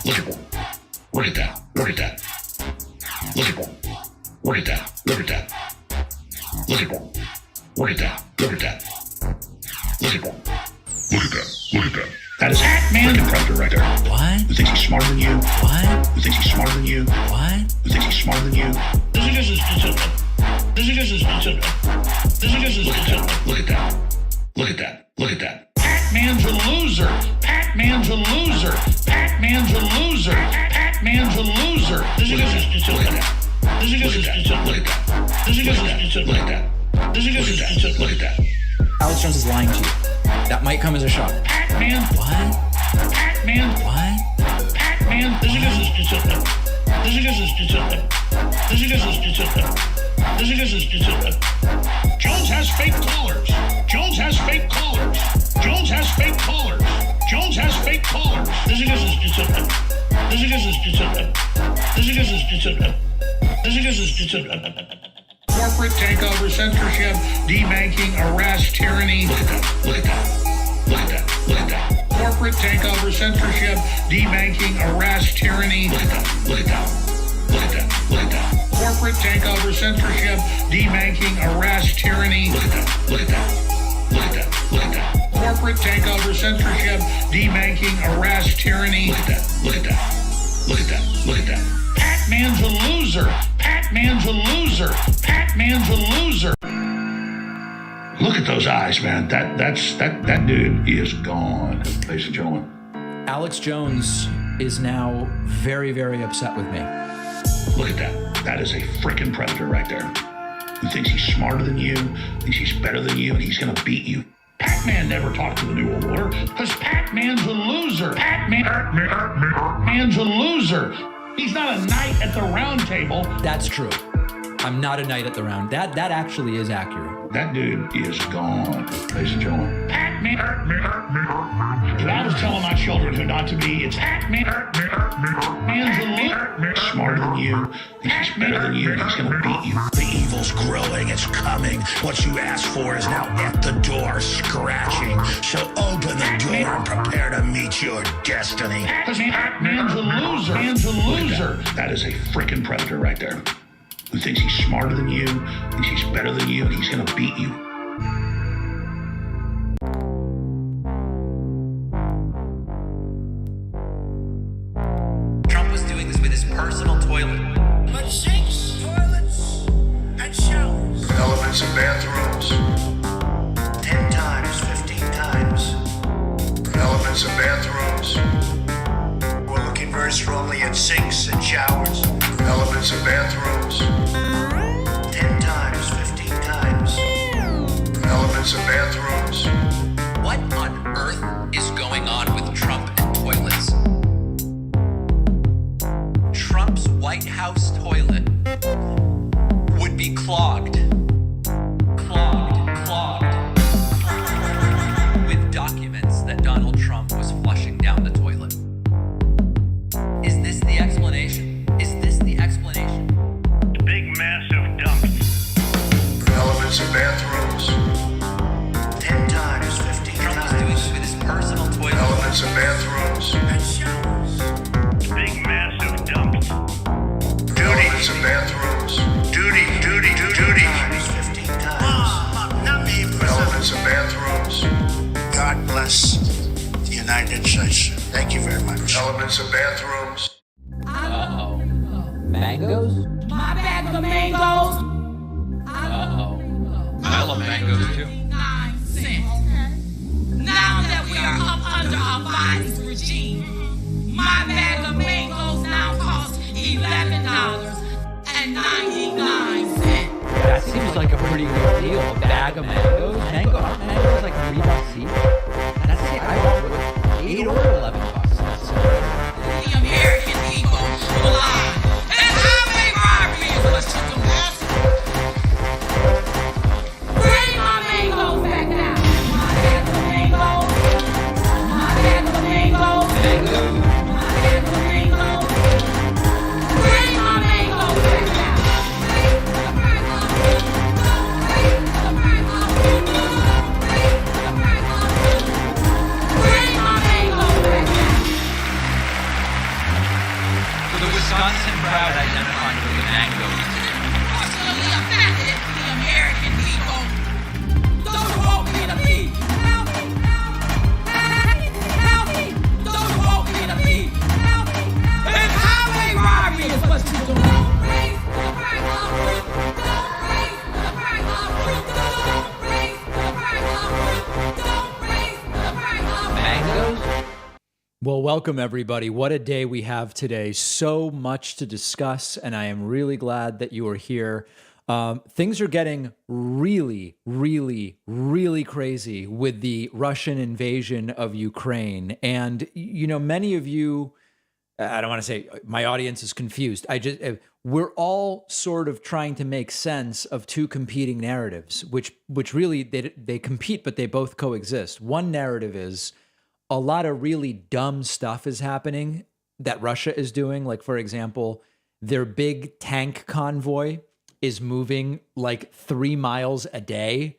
Look at that. Look at that. Look at that. Look at that. Look at that. Look at that. Look at that. Look at that. Look at that. Look at that. Look at that. Look at that. That is a freaking predator right there. What? Who thinks he's smarter than you? What? Who thinks he's smarter than you? What? Who thinks he's smarter than you? Look at that. Look at that. Look at that. Pac-Man's a loser. Pac-Man's a loser. Pac-Man's a loser. Pac-Man's a loser. Look at that. Look at that. Look at that. Look at that. Look at that. Look at that. Alex Jones is lying to you. That might come as a shock. Pac-Man. What? Pac-Man. What? Pac-Man. Jones has fake callers. Jones has fake callers. Jones has fake callers. Jones has fake callers. Corporate takeover, censorship, debanking, arrest, tyranny. Look at that. Look at that. Look at that. Look at that. Corporate takeover, censorship, debanking, arrest, tyranny. Look at that. Look at that. Look at that. Look at that. Corporate takeover, censorship, debanking, arrest, tyranny. Look at that. Look at that. Look at that. Look at that. Corporate takeover, censorship, debanking, arrest, tyranny. Look at that. Look at that. Look at that. Look at that. Pac-Man's a loser. Pac-Man's a loser. Pac-Man's a loser. Look at those eyes, man. That dude is gone, ladies and gentlemen. Alex Jones is now very, very upset with me. Look at that. That is a freaking predator right there. Who thinks he's smarter than you, thinks he's better than you, and he's gonna beat you. Pac-Man never talked to the New World Order, because Pac-Man's a loser. Pac-Man's a loser. He's not a knight at the round table. That's true. I'm not a knight at the round. That actually is accurate. That dude is gone, ladies and gentlemen. Pac-Man. If I was telling my children who not to be, it's Pac-Man. Man's a loser. Smarter than you, thinks he's better than you, and he's gonna beat you. The evil's growing, it's coming. What you asked for is now at the door, scratching. So open the door and prepare to meet your destiny. Because Pac-Man's a loser. Man's a loser. That is a freaking predator right there. Who thinks he's smarter than you, thinks he's better than you, and he's gonna beat you. Trump was doing this with his personal toilet. But sinks, toilets, and showers. Elements in bathrooms. 10 times, 15 times. Elements in bathrooms. We're looking very strongly at sinks and showers. Elements in bathrooms. 10 times, 15 times. Elements in bathrooms. What on earth is going on with Trump and toilets? Trump's White House toilet would be clogged. With documents that Donald Trump was flushing down the toilet. Is this the explanation? Is this the explanation? Big massive dumps. Elements in bathrooms. 10 times, 15 Trump was doing this times. with his personal toilet. Elements in bathrooms. And showers. Big massive dumps. Elements in bathrooms. Duty. 10 times, 15 times. Not me, Elements in bathrooms. God bless the United States. Thank you very much. Elements in bathrooms. Uh-oh. Mangoes? My bag of mangoes. Uh-oh. I love mangoes too. 9 cents. Now that we are up under our Biden's regime, my bag of mangoes now costs $11.99. That seems like a pretty good deal. A bag of mangoes? Mangoes like $3 each? That's it. I bought $8 or $11. The American people will lie. And highway robbery is what you do. Bring my mangoes back now. My bag of mangoes. My bag of mangoes. My bag of mangoes. Bring my mangoes back now. Bring my mangoes back The Wisconsin crowd identified with the mangoes. Personally offended the American people. Those who won't be the beef. Help me. Help me. Those who won't be the beef. Help me. And highway robbery is what you do. Don't raise the price of fruit. Don't raise the price of fruit. Don't raise the price of fruit. Don't raise the price of fruit. Mangoes? Well, welcome everybody. What a day we have today. So much to discuss, and I am really glad that you are here. Things are getting really, really, really crazy with the Russian invasion of Ukraine. And, you know, many of you, I don't want to say my audience is confused. We're all sort of trying to make sense of two competing narratives, which really they compete, but they both coexist. One narrative is a lot of really dumb stuff is happening that Russia is doing. Like, for example, their big tank convoy is moving like 3 miles a day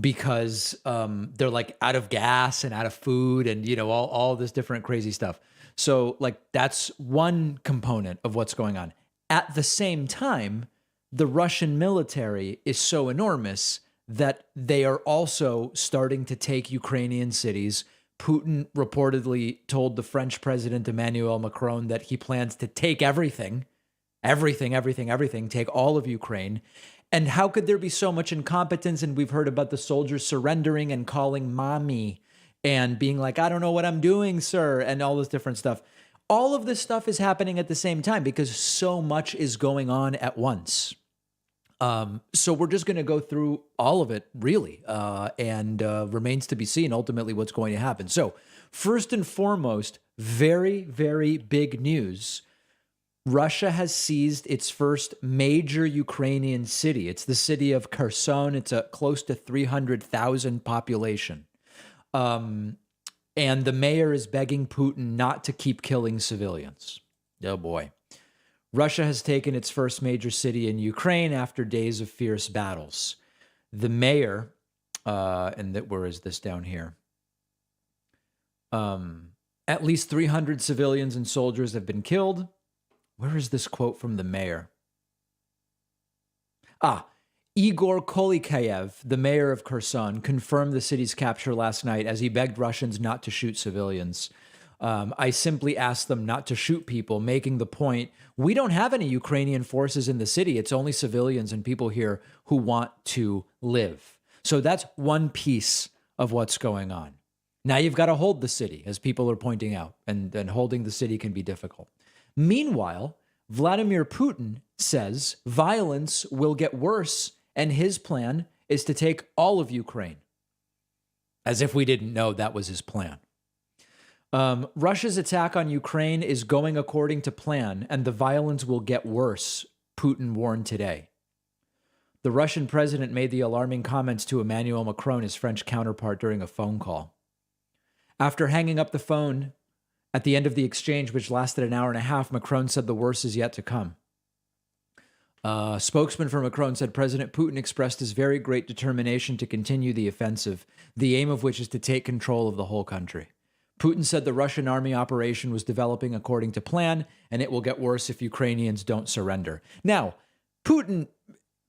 because they're like out of gas and out of food and, you know, all this different crazy stuff. So like that's one component of what's going on. At the same time, the Russian military is so enormous that they are also starting to take Ukrainian cities. Putin reportedly told the French President Emmanuel Macron that he plans to take everything, take all of Ukraine. And how could there be so much incompetence? And we've heard about the soldiers surrendering and calling mommy and being like, I don't know what I'm doing, sir, and all this different stuff. All of this stuff is happening at the same time because so much is going on at once. So we're just going to go through all of it, really, and remains to be seen ultimately what's going to happen. So first and foremost, very, very big news. Russia has seized its first major Ukrainian city. It's the city of Kherson. It's a close to 300,000 population. And the mayor is begging Putin not to keep killing civilians. Oh, boy. Russia has taken its first major city in Ukraine after days of fierce battles. The mayor, where is this down here? At least 300 civilians and soldiers have been killed. Where is this quote from the mayor? Igor Kolikayev, the mayor of Kherson, confirmed the city's capture last night as he begged Russians not to shoot civilians. I simply asked them not to shoot people, making the point, we don't have any Ukrainian forces in the city. It's only civilians and people here who want to live. So that's one piece of what's going on. Now you've got to hold the city, as people are pointing out, and holding the city can be difficult. Meanwhile, Vladimir Putin says violence will get worse, and his plan is to take all of Ukraine. As if we didn't know that was his plan. Russia's attack on Ukraine is going according to plan, and the violence will get worse, Putin warned today. The Russian president made the alarming comments to Emmanuel Macron, his French counterpart, during a phone call. After hanging up the phone at the end of the exchange, which lasted an hour and a half, Macron said the worst is yet to come. A spokesman for Macron said President Putin expressed his very great determination to continue the offensive, the aim of which is to take control of the whole country. Putin said the Russian army operation was developing according to plan, and it will get worse if Ukrainians don't surrender. Now, Putin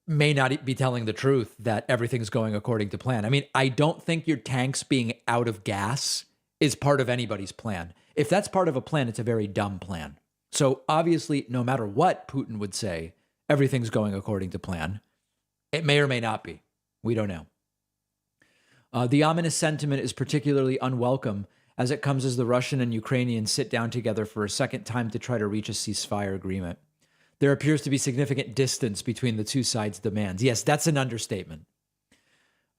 may not be telling the truth that everything's going according to plan. I mean, I don't think your tanks being out of gas is part of anybody's plan. If that's part of a plan, it's a very dumb plan. So obviously, no matter what Putin would say, everything's going according to plan. It may or may not be. We don't know. The ominous sentiment is particularly unwelcome as it comes as the Russian and Ukrainians sit down together for a second time to try to reach a ceasefire agreement. There appears to be significant distance between the two sides' demands. Yes, that's an understatement.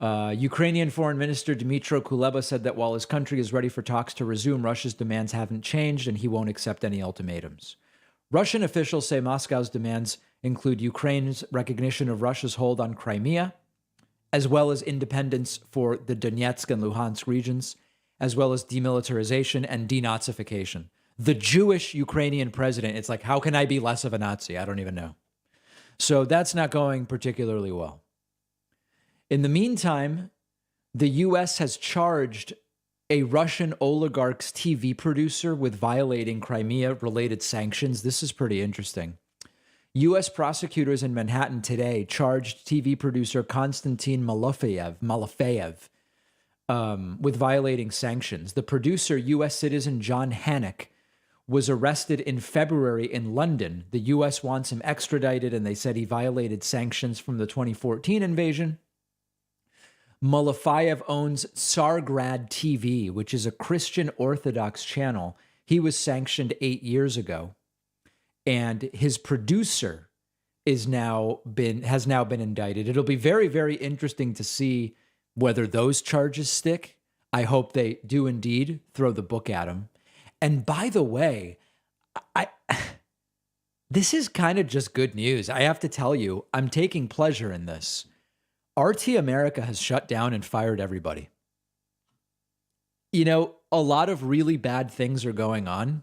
Ukrainian Foreign Minister Dmytro Kuleba said that while his country is ready for talks to resume, Russia's demands haven't changed and he won't accept any ultimatums. Russian officials say Moscow's demands include Ukraine's recognition of Russia's hold on Crimea, as well as independence for the Donetsk and Luhansk regions, as well as demilitarization and denazification. The Jewish Ukrainian president, it's like, how can I be less of a Nazi? I don't even know. So that's not going particularly well. In the meantime, the U.S. has charged a Russian oligarch's TV producer with violating Crimea-related sanctions. This is pretty interesting. U.S. prosecutors in Manhattan today charged TV producer Konstantin Malafeyev with violating sanctions. The producer, U.S. citizen John Hannock, was arrested in February in London. The U.S. wants him extradited, and they said he violated sanctions from the 2014 invasion. Malafeyev owns Tsargrad TV, which is a Christian Orthodox channel. He was sanctioned 8 years ago, and his producer has now been indicted. It'll be very, very interesting to see whether those charges stick. I hope they do indeed throw the book at him. And by the way, this is kind of just good news. I have to tell you, I'm taking pleasure in this. RT America has shut down and fired everybody. You know, a lot of really bad things are going on,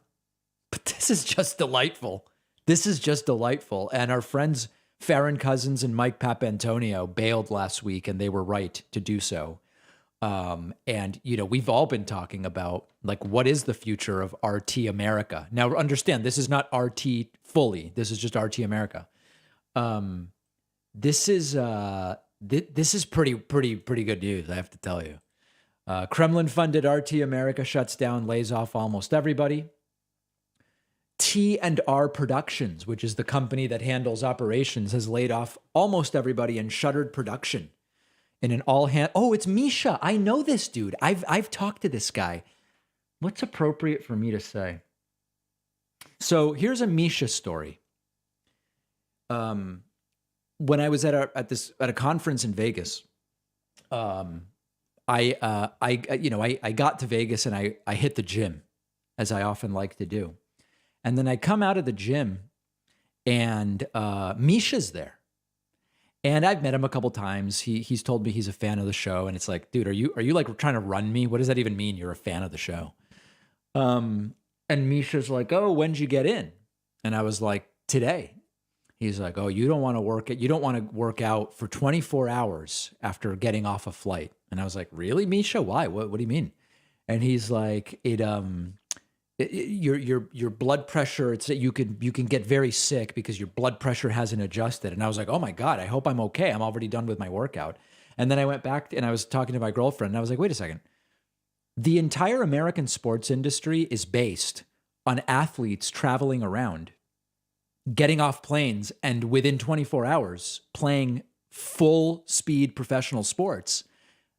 but this is just delightful. This is just delightful. And our friends Farron Cousins and Mike Papantonio bailed last week, and they were right to do so. And, you know, we've all been talking about, like, what is the future of RT America? Now, understand, this is not RT fully. This is just RT America. This is pretty good news, I have to tell you. Kremlin-funded RT America shuts down, lays off almost everybody. T&R Productions, which is the company that handles operations, has laid off almost everybody and shuttered production. In an oh, it's Misha. I know this dude. I've talked to this guy. What's appropriate for me to say? So here's a Misha story. When I was at a conference in Vegas, I got to Vegas and I hit the gym, as I often like to do. And then I come out of the gym and Misha's there. And I've met him a couple times. He's told me he's a fan of the show, and it's like, dude, are you like trying to run me? What does that even mean? You're a fan of the show? And Misha's like, oh, when'd you get in? And I was like, today. He's like, oh, you don't want to work out for 24 hours after getting off a flight. And I was like, really, Misha? Why? What do you mean? And he's like, your blood pressure, you can get very sick because your blood pressure hasn't adjusted. And I was like, oh my God, I hope I'm okay. I'm already done with my workout. And then I went back and I was talking to my girlfriend and I was like, wait a second. The entire American sports industry is based on athletes traveling around, getting off planes, and within 24 hours playing full speed professional sports.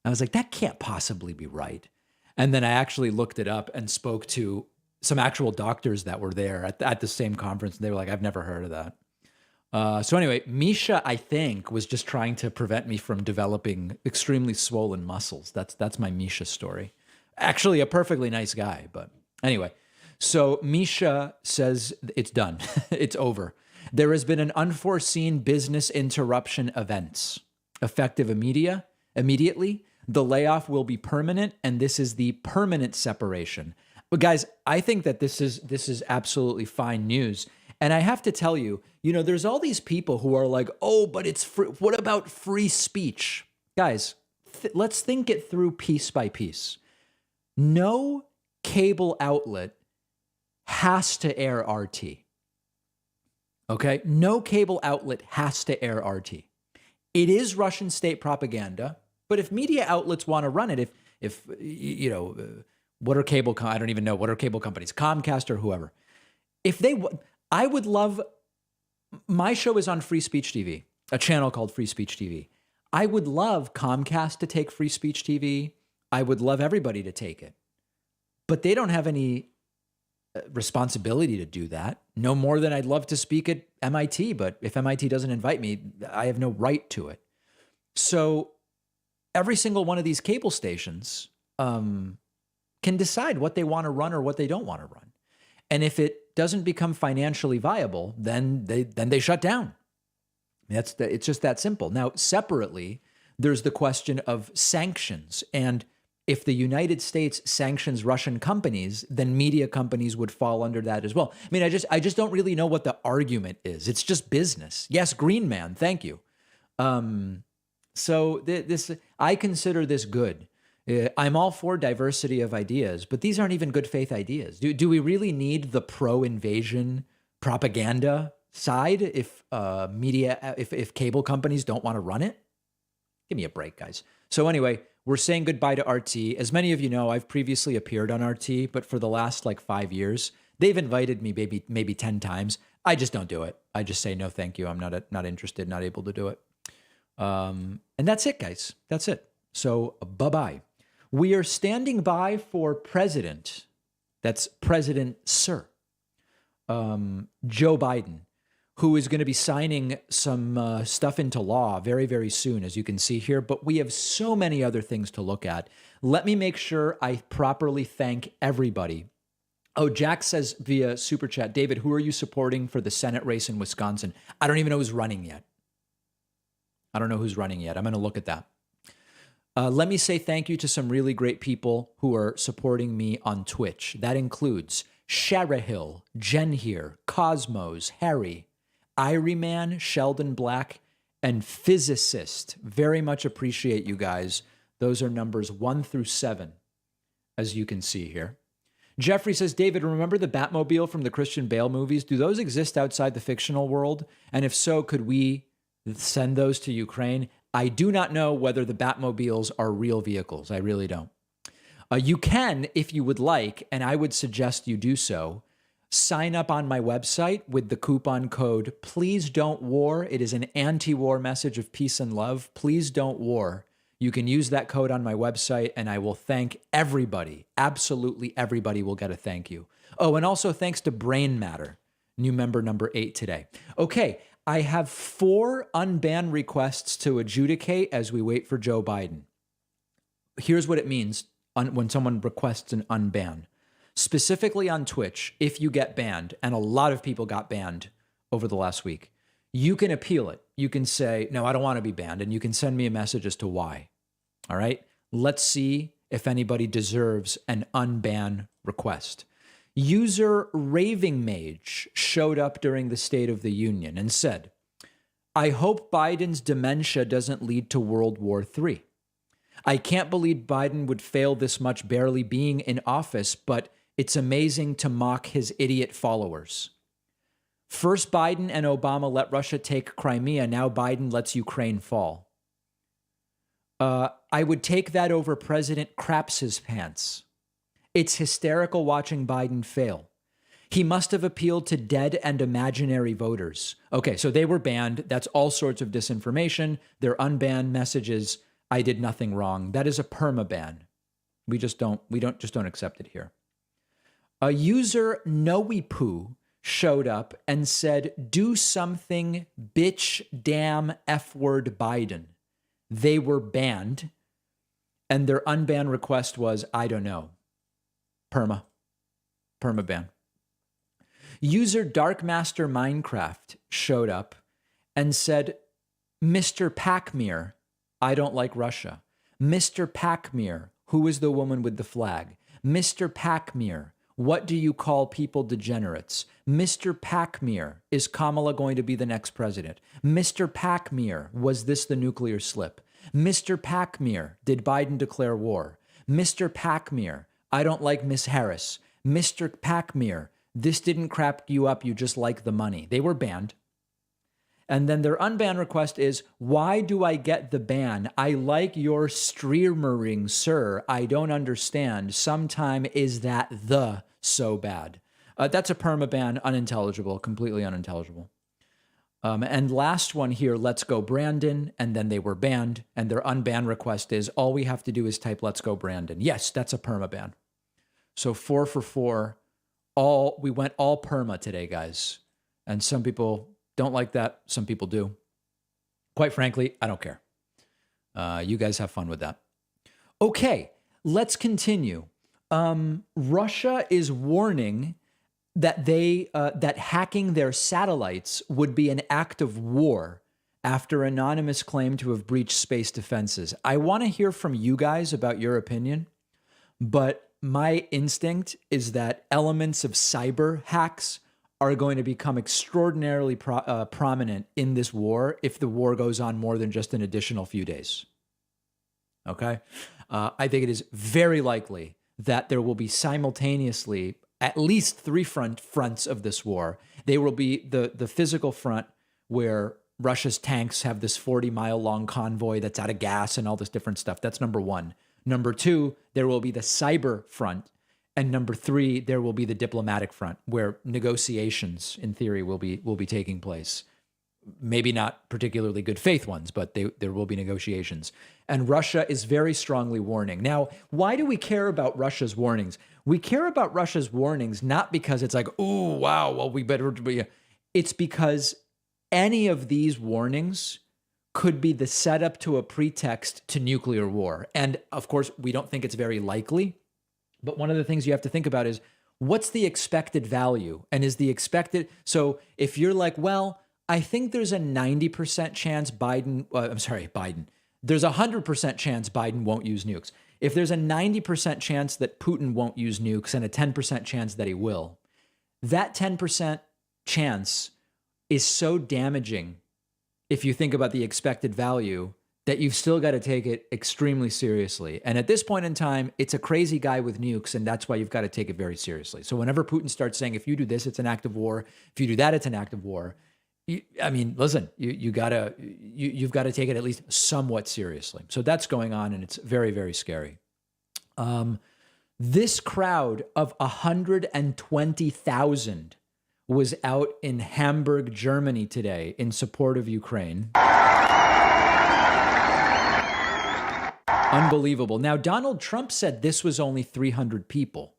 I was like, that can't possibly be right. And then I actually looked it up and spoke to some actual doctors that were there at the same conference. And they were like, I've never heard of that. So anyway, Misha, I think, was just trying to prevent me from developing extremely swollen muscles. That's my Misha story. Actually, a perfectly nice guy. But anyway, so Misha says it's done. It's over. There has been an unforeseen business interruption events. Effective immediately. The layoff will be permanent, and this is the permanent separation. But guys, I think that this is absolutely fine news. And I have to tell you, there's all these people who are like, oh, but it's free. What about free speech? Guys, let's think it through piece by piece. No cable outlet has to air RT. Okay? No cable outlet has to air RT. It is Russian state propaganda, but if media outlets want to run it, if what are cable? I don't even know. What are cable companies? Comcast or whoever. I would love. My show is on Free Speech TV, a channel called Free Speech TV. I would love Comcast to take Free Speech TV. I would love everybody to take it, but they don't have any responsibility to do that. No more than I'd love to speak at MIT, but if MIT doesn't invite me, I have no right to it. So every single one of these cable stations can decide what they want to run or what they don't want to run. And if it doesn't become financially viable, then they shut down. It's just that simple. Now, separately, there's the question of sanctions. And if the United States sanctions Russian companies, then media companies would fall under that as well. I mean, I just don't really know what the argument is. It's just business. Yes, Green Man, thank you. So I consider this good. I'm all for diversity of ideas, but these aren't even good faith ideas. Do we really need the pro-invasion propaganda side if if cable companies don't want to run it? Give me a break, guys. So anyway, we're saying goodbye to RT. As many of you know, I've previously appeared on RT, but for the last like 5 years, they've invited me maybe 10 times. I just don't do it. I just say no, thank you. I'm not interested, not able to do it. And that's it, guys. That's it. So bye-bye. We are standing by for President. That's President Sir Joe Biden, who is going to be signing some stuff into law very, very soon, as you can see here. But we have so many other things to look at. Let me make sure I properly thank everybody. Oh, Jack says via Super Chat, David, who are you supporting for the Senate race in Wisconsin? I don't even know who's running yet. I'm going to look at that. Let me say thank you to some really great people who are supporting me on Twitch. That includes Sharahill, Jen here, Cosmos, Harry, Iryman, Sheldon Black, and Physicist. Very much appreciate you guys. Those are numbers 1 through 7, as you can see here. Jeffrey says, David, remember the Batmobile from the Christian Bale movies? Do those exist outside the fictional world? And if so, could we send those to Ukraine? I do not know whether the Batmobiles are real vehicles. I really don't. You can, if you would like, and I would suggest you do so, sign up on my website with the coupon code Please Don't War. It is an anti-war message of peace and love. Please Don't War. You can use that code on my website, and I will thank everybody. Absolutely everybody will get a thank you. Oh, and also thanks to Brain Matter, new member number 8 today. Okay, I have 4 unban requests to adjudicate as we wait for Joe Biden. Here's what it means when someone requests an unban. Specifically on Twitch, if you get banned, and a lot of people got banned over the last week, you can appeal it. You can say, no, I don't want to be banned, and you can send me a message as to why. All right? Let's see if anybody deserves an unban request. User Raving Mage showed up during the State of the Union and said, I hope Biden's dementia doesn't lead to World War III. I can't believe Biden would fail this much barely being in office, but it's amazing to mock his idiot followers. First Biden and Obama let Russia take Crimea. Now Biden lets Ukraine fall. I would take that over President Craps His Pants. It's hysterical watching Biden fail. He must have appealed to dead and imaginary voters. Okay, so they were banned. That's all sorts of disinformation. They're unbanned messages. I did nothing wrong. That is a permaban. We just don't accept it here. A user Noepoo showed up and said, do something, bitch, damn, F-word Biden. They were banned, and their unban request was, I don't know. Permaban. User Darkmaster Minecraft showed up and said, Mr. Pacmir, I don't like Russia. Mr. Pacmir, who is the woman with the flag? Mr. Pacmir, what do you call people degenerates? Mr. Pacmir, is Kamala going to be the next president? Mr. Pacmir, was this the nuclear slip? Mr. Pacmir, did Biden declare war? Mr. Pacmir, I don't like Miss Harris. Mr. Pacmir, this didn't crap you up, you just like the money. They were banned. And then their unban request is, why do I get the ban? I like your streamering, sir. I don't understand. Sometime is that the so bad? That's a permaban, unintelligible, completely unintelligible. And last one here, let's go Brandon, and then they were banned, and their unban request is, all we have to do is type let's go Brandon. Yes, that's a permaban. So 4 for 4. We went all perma today, guys. And some people don't like that. Some people do. Quite frankly, I don't care. You guys have fun with that. Okay, let's continue. Russia is warning that that hacking their satellites would be an act of war after anonymous claim to have breached space defenses. I want to hear from you guys about your opinion, but my instinct is that elements of cyber hacks are going to become extraordinarily prominent in this war if the war goes on more than just an additional few days. Okay? I think it is very likely that there will be simultaneously at least three fronts of this war. There will be the physical front where Russia's tanks have this 40-mile long convoy that's out of gas and all this different stuff. That's number one. Number two, there will be the cyber front. And number three, there will be the diplomatic front where negotiations, in theory, will be taking place. Maybe not particularly good faith ones, but there will be negotiations. And Russia is very strongly warning. Now, why do we care about Russia's warnings? We care about Russia's warnings not because it's like, oh, wow, well, we better be. It's because any of these warnings could be the setup to a pretext to nuclear war. And of course, we don't think it's very likely. But one of the things you have to think about is what's the expected value? And is the expected, so if you're like, well, I think there's a 90% chance Biden, there's a 100% chance Biden won't use nukes. If there's a 90% chance that Putin won't use nukes and a 10% chance that he will, that 10% chance is so damaging if you think about the expected value that you've still got to take it extremely seriously. And at this point in time, it's a crazy guy with nukes, and that's why you've got to take it very seriously. So whenever Putin starts saying, if you do this, it's an act of war. If you do that, it's an act of war. Listen, you've got to take it at least somewhat seriously. So that's going on, and it's very, very scary. This crowd of 120,000 was out in Hamburg, Germany today in support of Ukraine. Unbelievable. Now, Donald Trump said this was only 300 people.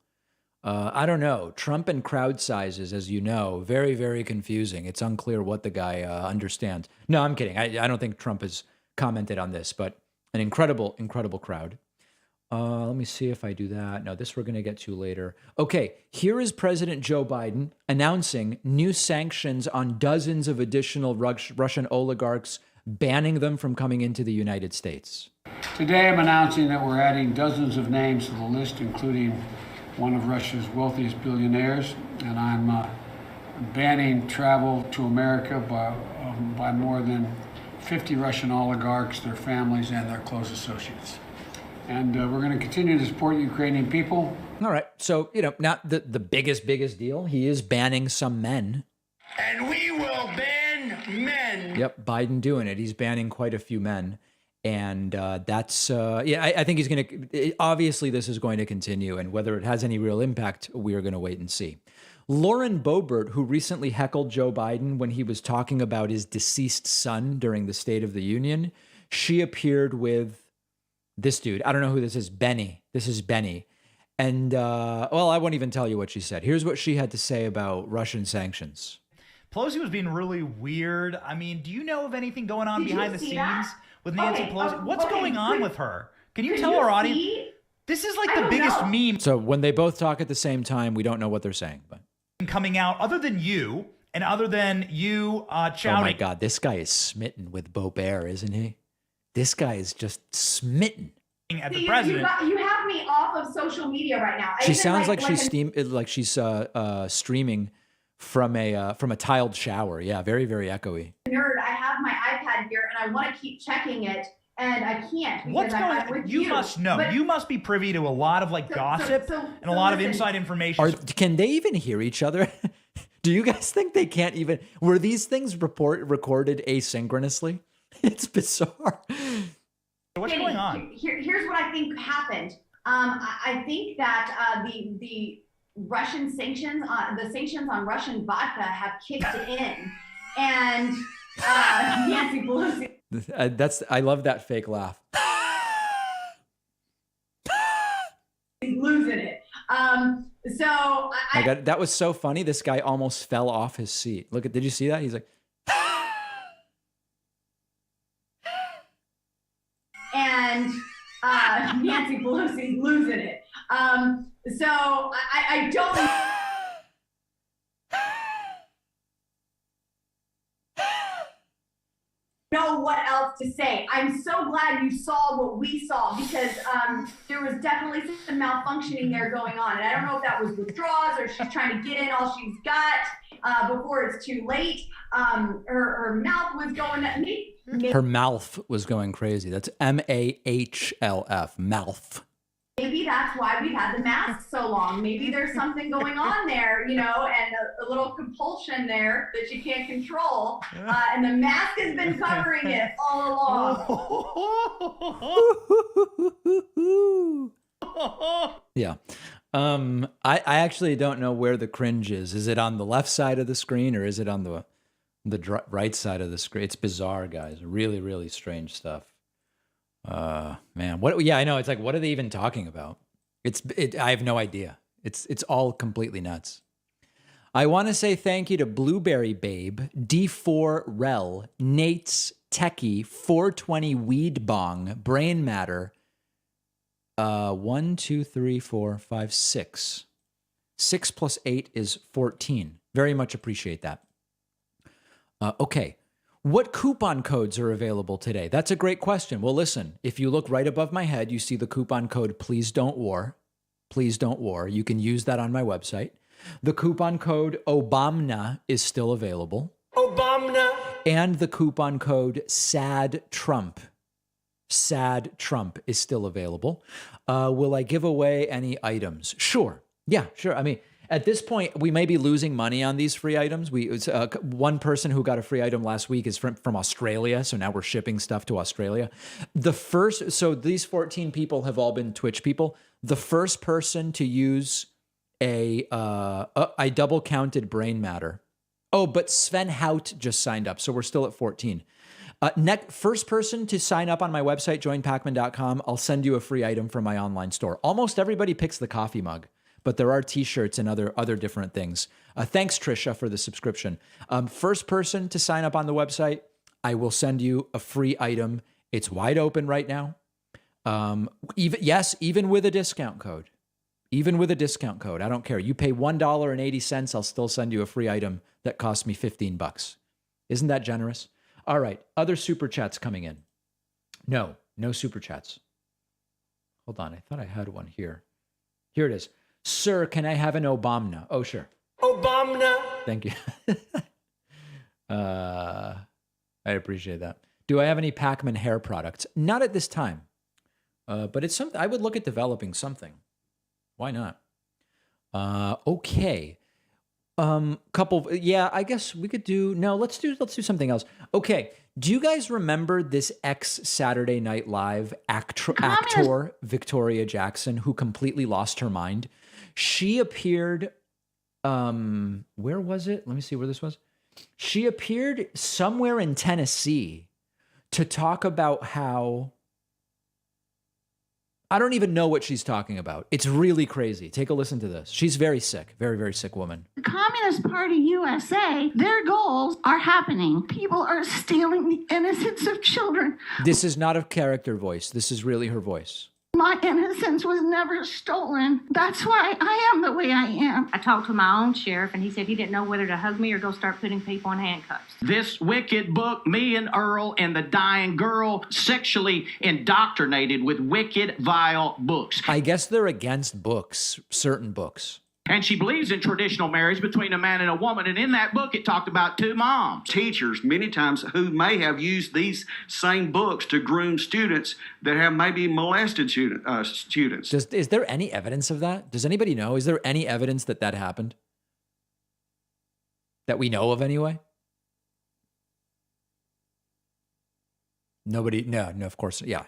I don't know. Trump and crowd sizes, as you know, very, very confusing. It's unclear what the guy understands. No, I'm kidding. I don't think Trump has commented on this, but an incredible, incredible crowd. Let me see if I do that. No, this we're going to get to later. Okay, here is President Joe Biden announcing new sanctions on dozens of additional Russian oligarchs, banning them from coming into the United States. Today I'm announcing that we're adding dozens of names to the list, including one of Russia's wealthiest billionaires, and I'm banning travel to America by more than 50 Russian oligarchs, their families, and their close associates. And we're going to continue to support Ukrainian people. All right. So, not the biggest deal. He is banning some men. And we will ban men. Yep, Biden doing it. He's banning quite a few men. And that's, I think he's going to, obviously this is going to continue. And whether it has any real impact, we are going to wait and see. Lauren Boebert, who recently heckled Joe Biden when he was talking about his deceased son during the State of the Union, she appeared with this dude. I don't know who this is. Benny. This is Benny. And, well, I won't even tell you what she said. Here's what she had to say about Russian sanctions. Pelosi was being really weird. I mean, do you know of anything going on behind the scenes with Nancy Pelosi? What's going on with her? Can you tell our audience? This is like the biggest meme. So when they both talk at the same time, we don't know what they're saying. But coming out, other than you, and other than you shouting. Oh my God, this guy is smitten with Boebert, isn't he? This guy is just smitten. At the president. You have me off of social media right now. She sounds like she's streaming from a tiled shower. Yeah, very, very echoey. Nerd, I have my iPad here and I want to keep checking it and I can't. What's going on? You must know. You must be privy to a lot of gossip and a lot of inside information. Can they even hear each other? Do you guys think they can't even? Were these things recorded asynchronously? It's bizarre. What's going on? Here's what I think happened. I think that the Russian sanctions, the sanctions on Russian vodka have kicked in, and Nancy Pelosi. I love that fake laugh. Losing it. That was so funny. This guy almost fell off his seat. Did you see that? He's like. And Nancy Pelosi losing it. I don't know what else to say. I'm so glad you saw what we saw because there was definitely some malfunctioning there going on. And I don't know if that was withdrawals or she's trying to get in all she's got before it's too late. Her mouth was going. Her mouth was going crazy. That's MAHLF, mouth. Maybe that's why we've had the mask so long. Maybe there's something going on there, you know, and a little compulsion there that you can't control. And the mask has been covering it all along. Yeah. I actually don't know where the cringe is. Is it on the left side of the screen or is it on the right side of the screen? It's bizarre, guys. Really, really strange stuff. Man, what? Yeah, I know. It's like, what are they even talking about? I have no idea. It's all completely nuts. I want to say thank you to Blueberry Babe, D4 Rel, Nate's Techie, 420 Weed Bong, Brain Matter. 1, 2, 3, 4, 5, 6. 6 plus 8 is 14. Very much appreciate that. Okay. What coupon codes are available today? That's a great question. Well, listen, if you look right above my head, you see the coupon code Please Don't War. Please Don't War. You can use that on my website. The coupon code Obamna is still available. Obamna. And the coupon code Sad Trump. Sad Trump is still available. Will I give away any items? Sure. Yeah, sure. I mean, at this point, we may be losing money on these free items. One person who got a free item last week is from Australia, so now we're shipping stuff to Australia. So these 14 people have all been Twitch people. The first person to use I double counted Brain Matter. Oh, but Sven Hout just signed up, so we're still at 14. First person to sign up on my website, joinpacman.com, I'll send you a free item from my online store. Almost everybody picks the coffee mug, but there are t-shirts and other different things. Thanks, Trisha, for the subscription. First person to sign up on the website, I will send you a free item. It's wide open right now. Even with a discount code. Even with a discount code, I don't care. You pay $1.80, I'll still send you a free item that cost me $15. Isn't that generous? All right, other super chats coming in. No super chats. Hold on, I thought I had one here. Here it is. Sir, can I have an Obamna? Oh, sure. Obamna. Thank you. I appreciate that. Do I have any Pacman hair products? Not at this time. But it's something I would look at developing something. Why not? Okay. I guess we could do, let's do something else. Okay. Do you guys remember this Saturday Night Live actor Victoria Jackson, who completely lost her mind? She appeared, where was it? Let me see where this was. She appeared somewhere in Tennessee to talk about how, I don't even know what she's talking about. It's really crazy. Take a listen to this. She's very sick, very, very sick woman. The Communist Party USA, their goals are happening. People are stealing the innocence of children. This is not a character voice. This is really her voice. My innocence was never stolen. That's why I am the way I am. I talked to my own sheriff, and he said he didn't know whether to hug me or go start putting people in handcuffs. This wicked book, me and Earl and the dying girl, sexually indoctrinated with wicked, vile books. I guess they're against books, certain books. And she believes in traditional marriage between a man and a woman. And in that book, it talked about two moms. Teachers, many times, who may have used these same books to groom students that have maybe molested students. Is there any evidence of that? Does anybody know? Is there any evidence that happened? That we know of anyway? Nobody, no, of course, yeah.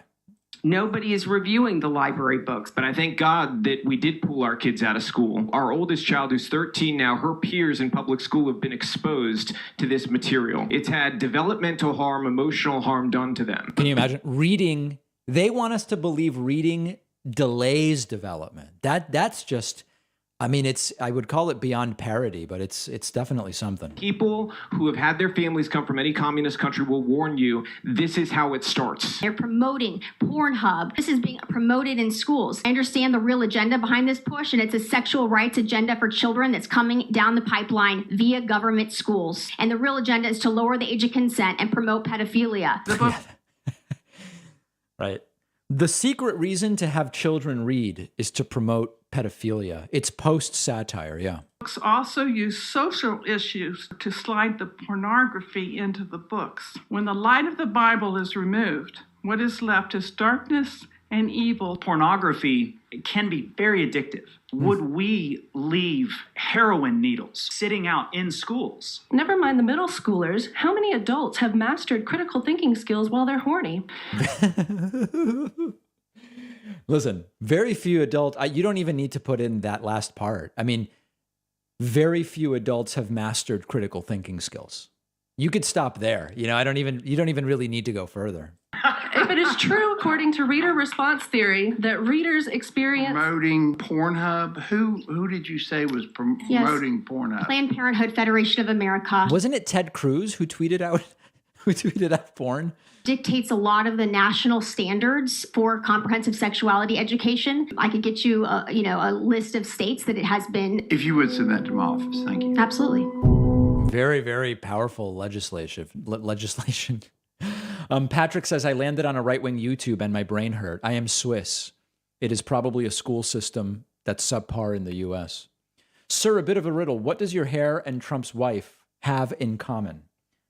Nobody is reviewing the library books, but I thank God that we did pull our kids out of school. Our oldest child, who's 13 now, her peers in public school have been exposed to this material. It's had developmental harm, emotional harm done to them. Can you imagine? Reading, they want us to believe reading delays development. That's just, I mean, I would call it beyond parody, but it's definitely something. People who have had their families come from any communist country will warn you, this is how it starts. They're promoting Pornhub. This is being promoted in schools. I understand the real agenda behind this push, and it's a sexual rights agenda for children that's coming down the pipeline via government schools. And the real agenda is to lower the age of consent and promote pedophilia. Right. The secret reason to have children read is to promote pedophilia. It's post-satire, yeah. Books also use social issues to slide the pornography into the books. When the light of the Bible is removed, what is left is darkness and evil. Pornography can be very addictive. Would we leave heroin needles sitting out in schools? Never mind the middle schoolers. How many adults have mastered critical thinking skills while they're horny? Listen, very few adults, you don't even need to put in that last part. I mean, very few adults have mastered critical thinking skills. You could stop there. You know, you don't even really need to go further. If it is true, according to reader response theory, that readers experience Promoting Pornhub. Who did you say was promoting Pornhub? Planned Parenthood Federation of America. Wasn't it Ted Cruz who tweeted out porn? Dictates a lot of the national standards for comprehensive sexuality education. I could get you a list of states that it has been. If you would send that to my office, thank you. Absolutely. Very, very powerful legislation. Patrick says, I landed on a right-wing YouTube and my brain hurt. I am Swiss. It is probably a school system that's subpar in the U.S. Sir, a bit of a riddle. What does your hair and Trump's wife have in common?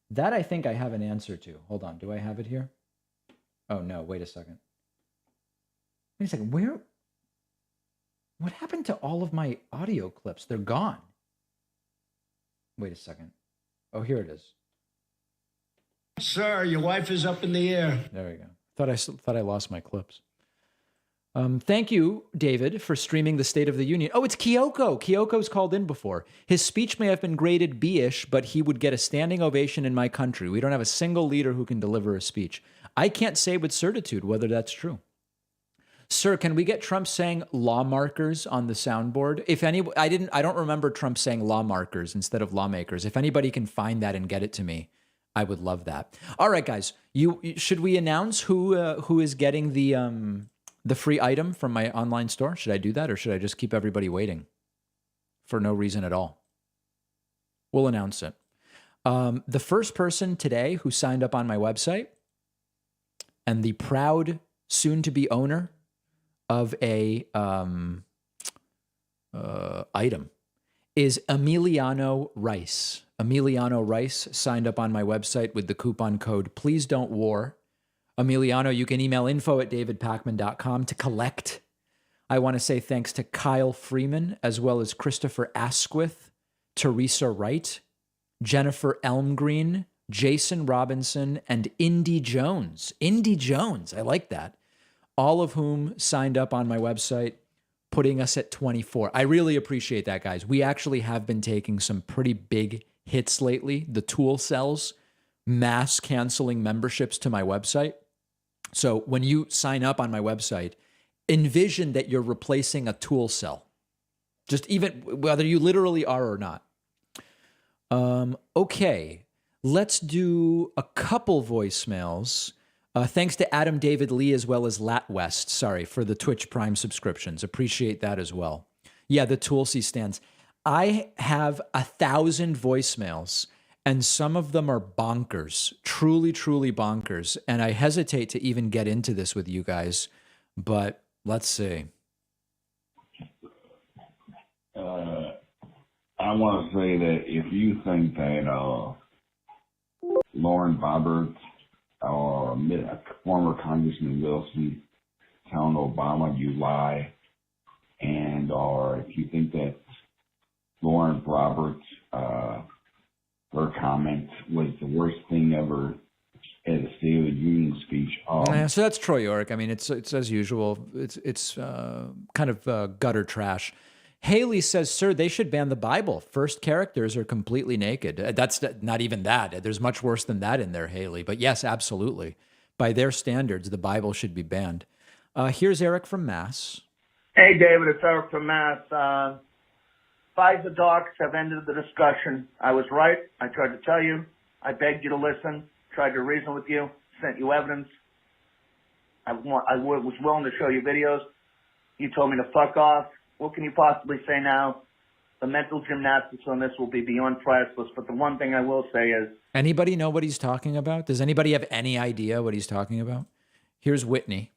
That I think I have an answer to. Hold on. Do I have it here? Oh, no. Wait a second. Wait a second. What happened to all of my audio clips? They're gone. Wait a second. Oh, here it is. Sir, your wife is up in the air. There we go. Thought I lost my clips. Thank you, David, for streaming the State of the Union. Oh, it's Kyoko. Kyoko's called in before. His speech may have been graded B-ish, but he would get a standing ovation in my country. We don't have a single leader who can deliver a speech. I can't say with certitude whether that's true. Sir, can we get Trump saying law markers on the soundboard? I don't remember Trump saying law markers instead of lawmakers. If anybody can find that and get it to me, I would love that. All right, guys. Should we announce who is getting the free item from my online store? Should I do that, or should I just keep everybody waiting for no reason at all? We'll announce it. The first person today who signed up on my website and the proud soon-to-be owner of a item is Emiliano Rice. Emiliano Rice signed up on my website with the coupon code Please Don't War. Emiliano, you can email info@davidpakman.com to collect. I want to say thanks to Kyle Freeman, as well as Christopher Asquith, Teresa Wright, Jennifer Elmgreen, Jason Robinson, and Indy Jones. Indy Jones, I like that. All of whom signed up on my website, putting us at 24. I really appreciate that, guys. We actually have been taking some pretty big hits lately. The tool cells mass canceling memberships to my website. So when you sign up on my website, envision that you're replacing a tool cell. Just even whether you literally are or not. Okay, let's do a couple voicemails. Thanks to Adam David Lee as well as LatWest. Sorry for the Twitch Prime subscriptions. Appreciate that as well. Yeah, the Toolsy stands. I have 1,000 voicemails, and some of them are bonkers, truly, truly bonkers. And I hesitate to even get into this with you guys, but let's see. I want to say that if you think that Lauren Boebert or former Congressman Wilson telling Obama you lie, or if you think that Lauren Boebert, her comment was the worst thing ever at a State of the Union speech. So that's Troy York. I mean, it's as usual. It's kind of gutter trash. Haley says, sir, they should ban the Bible. First characters are completely naked. That's not even that. There's much worse than that in there, Haley. But yes, absolutely. By their standards, the Bible should be banned. Here's Eric from Mass. Hey, David, it's Eric from Mass. FISA docs have ended the discussion. I was right. I tried to tell you. I begged you to listen, tried to reason with you, sent you evidence. I was willing to show you videos. You told me to fuck off. What can you possibly say now? The mental gymnastics on this will be beyond priceless. But the one thing I will say is... Anybody know what he's talking about? Does anybody have any idea what he's talking about? Here's Whitney.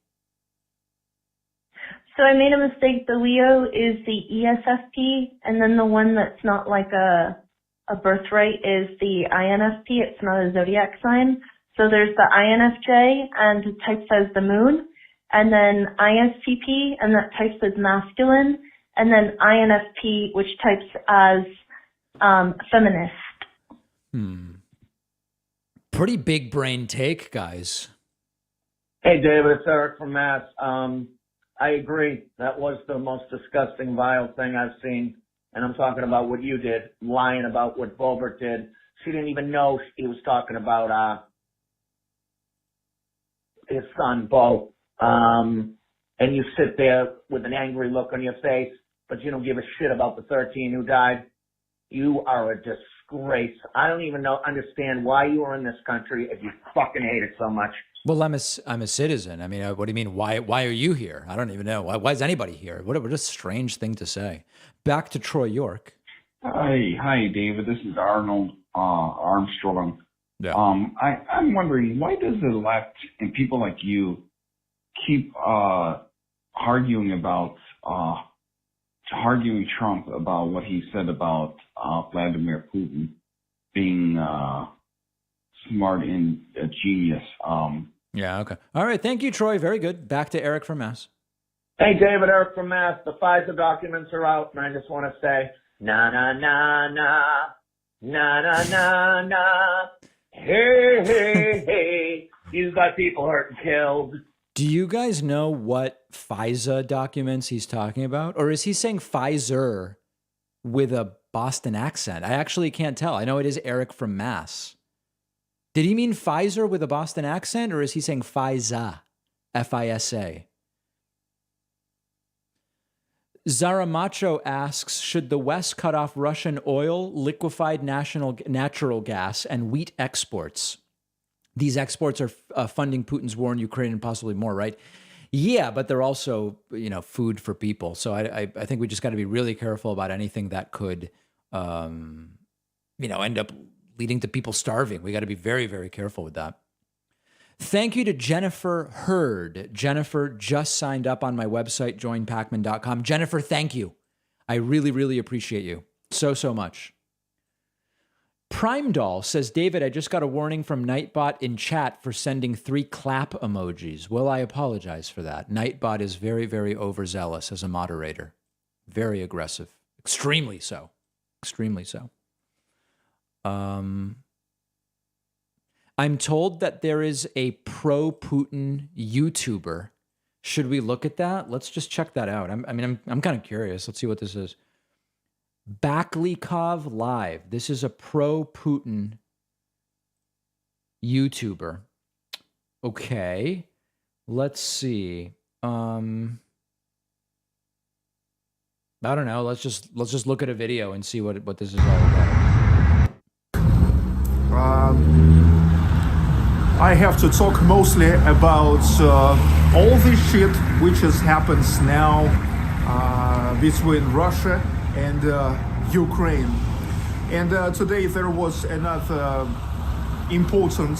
So I made a mistake. The Leo is the ESFP, and then the one that's not like a birthright is the INFP. It's not a zodiac sign. So there's the INFJ, and it types as the moon, and then ISTP, and that types as masculine, and then INFP, which types as feminist. Pretty big brain take, guys. Hey, David, it's Eric from Mass. I agree. That was the most disgusting, vile thing I've seen. And I'm talking about what you did, lying about what Boebert did. She didn't even know he was talking about his son, Bo. And you sit there with an angry look on your face, but you don't give a shit about the 13 who died. You are a disgrace. I don't even understand why you are in this country if you fucking hate it so much. Well, I'm a citizen. I mean, what do you mean? Why are you here? I don't even know. Why is anybody here? What a strange thing to say. Back to Troy York. Hi, David. This is Arnold Armstrong. Yeah. I'm wondering, why does the left and people like you keep arguing Trump about what he said about Vladimir Putin being smart and a genius? Yeah, okay. All right, thank you, Troy. Very good. Back to Eric from Mass. Hey, David, Eric from Mass. The FISA documents are out, and I just want to say, na na na na, na na na na, hey, hey, hey, you got people hurt and killed. Do you guys know what FISA documents he's talking about? Or is he saying Pfizer with a Boston accent? I actually can't tell. I know it is Eric from Mass. Did he mean Pfizer with a Boston accent, or is he saying FISA, F-I-S-A? Zaramacho asks, should the West cut off Russian oil, liquefied natural gas, and wheat exports? These exports are funding Putin's war in Ukraine and possibly more, right? Yeah, but they're also, food for people. So I think we just got to be really careful about anything that could, end up leading to people starving. We got to be very, very careful with that. Thank you to Jennifer Hurd. Jennifer just signed up on my website, joinpacman.com. Jennifer, thank you. I really, really appreciate you so much. Prime Doll says, David, I just got a warning from Nightbot in chat for sending 3 clap emojis. Well, I apologize for that. Nightbot is very, very overzealous as a moderator. Very aggressive. Extremely so. Extremely so. I'm told that there is a pro-Putin YouTuber. Should we look at that? Let's just check that out. I'm kind of curious. Let's see what this is. Baklikov Live. This is a pro-Putin YouTuber. Okay. Let's see. I don't know. Let's just look at a video and see what this is all about. I have to talk mostly about all the shit which happens now between Russia and Ukraine. And today there was another important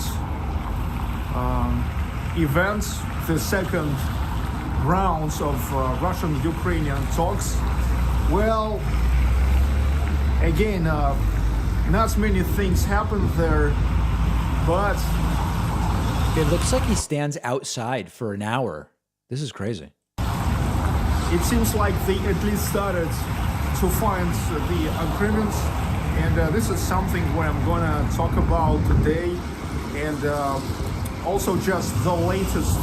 event, the second rounds of Russian-Ukrainian talks. Well, again, not many things happened there, but it looks like he stands outside for an hour. This is crazy. It seems like they at least started to find the agreement, and this is something what I'm gonna talk about today, and also just the latest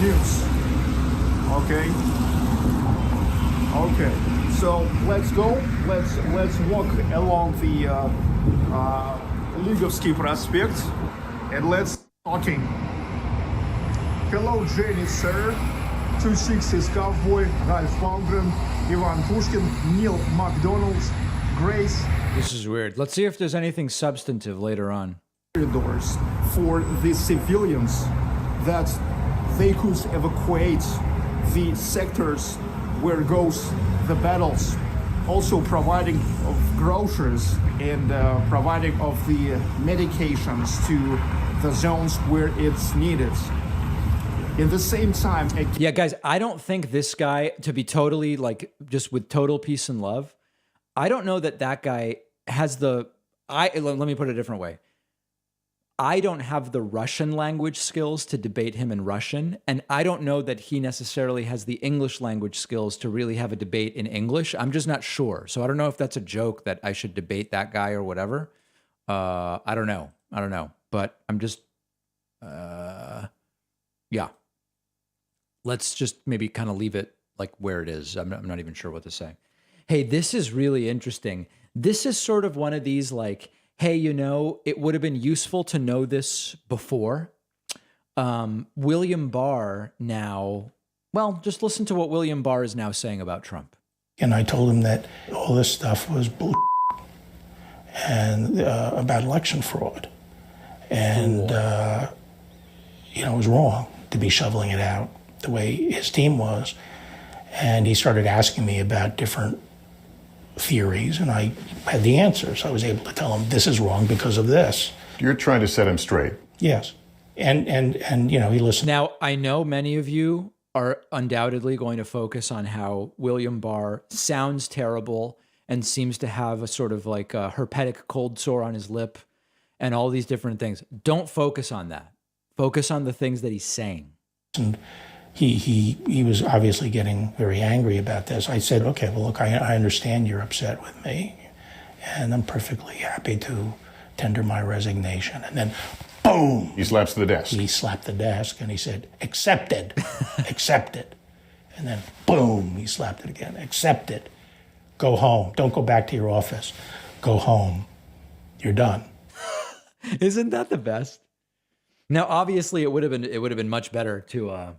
news. Okay. So let's go. Let's walk along the Ligovsky Prospect, and let's talking. Hello, Jenny, sir. 26 Cowboy, Ralph Waldron, Ivan Pushkin, Neil McDonald, Grace. This is weird. Let's see if there's anything substantive later on. Corridors for the civilians that they could evacuate the sectors where goes the battles. Also providing of groceries and providing of the medications to the zones where it's needed. In the same time, yeah, guys, I don't think this guy, to be totally like just with total peace and love, I don't know that that guy has let me put it a different way. I don't have the Russian language skills to debate him in Russian, and I don't know that he necessarily has the English language skills to really have a debate in English. I'm just not sure. So I don't know if that's a joke that I should debate that guy or whatever. I don't know. But I'm just, yeah. Let's just maybe kind of leave it like where it is. I'm not even sure what to say. Hey, this is really interesting. This is sort of one of these like, hey, it would have been useful to know this before. William Barr now, well, just listen to what William Barr is now saying about Trump. And I told him that all this stuff was bull and about election fraud. And, it was wrong to be shoveling it out the way his team was. And he started asking me about different theories, and I had the answers. I was able to tell him this is wrong because of this. You're trying to set him straight. Yes. And he listened. Now, I know many of you are undoubtedly going to focus on how William Barr sounds terrible and seems to have a sort of like a herpetic cold sore on his lip and all these different things. Don't focus on that. Focus on the things that he's saying. And he was obviously getting very angry about this. I said, okay, well, look, I understand you're upset with me, and I'm perfectly happy to tender my resignation. And then, boom! He slaps the desk. He slapped the desk, and he said, accepted, accepted. And then, boom, he slapped it again, accepted. Go home. Don't go back to your office. Go home. You're done. Isn't that the best? Now, obviously, it would have been much better to,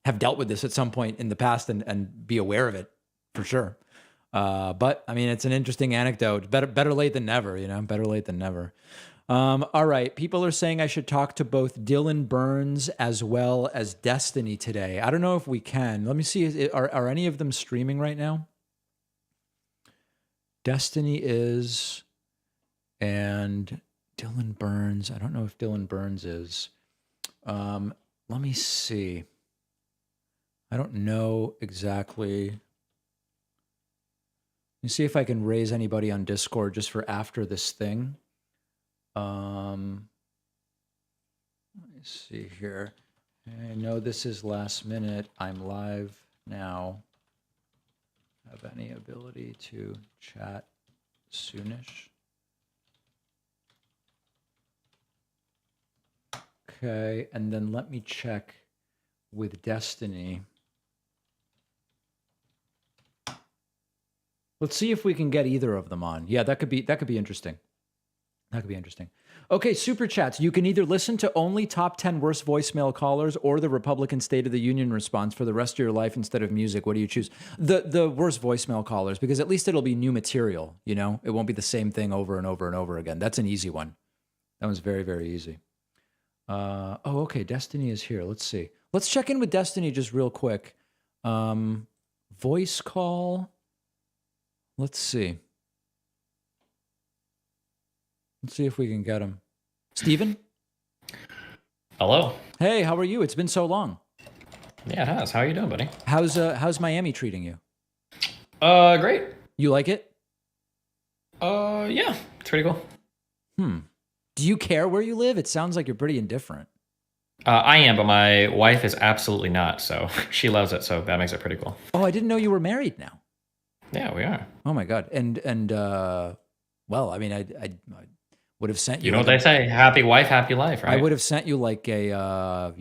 have dealt with this at some point in the past and be aware of it for sure. But I mean, it's an interesting anecdote. Better late than never, better late than never. All right. People are saying I should talk to both Dylan Burns as well as Destiny today. I don't know if we can. Let me see. Are any of them streaming right now? Destiny is, and Dylan Burns. I don't know if Dylan Burns is. Let me see. I don't know exactly. Let me see if I can raise anybody on Discord just for after this thing. Let me see here. I know this is last minute. I'm live now. Have any ability to chat soonish? Okay, and then let me check with Destiny. Let's see if we can get either of them on. Yeah, that could be interesting. That could be interesting. Okay, super chats. You can either listen to only top 10 worst voicemail callers or the Republican State of the Union response for the rest of your life instead of music. What do you choose? The worst voicemail callers, because at least it'll be new material, It won't be the same thing over and over and over again. That's an easy one. That one's very, very easy. Okay, Destiny is here. Let's see. Let's check in with Destiny just real quick. Voice call. Let's see. Let's see if we can get him. Steven? Hello. Hey, how are you? It's been so long. Yeah, it has. How are you doing, buddy? How's Miami treating you? Great. You like it? Yeah, it's pretty cool. Do you care where you live? It sounds like you're pretty indifferent. I am, but my wife is absolutely not, so she loves it, so that makes it pretty cool. Oh, I didn't know you were married now. Yeah, we are. Oh my God. And well, I mean, I would have sent you. You know what they say? Happy wife, happy life, right? I would have sent you like a,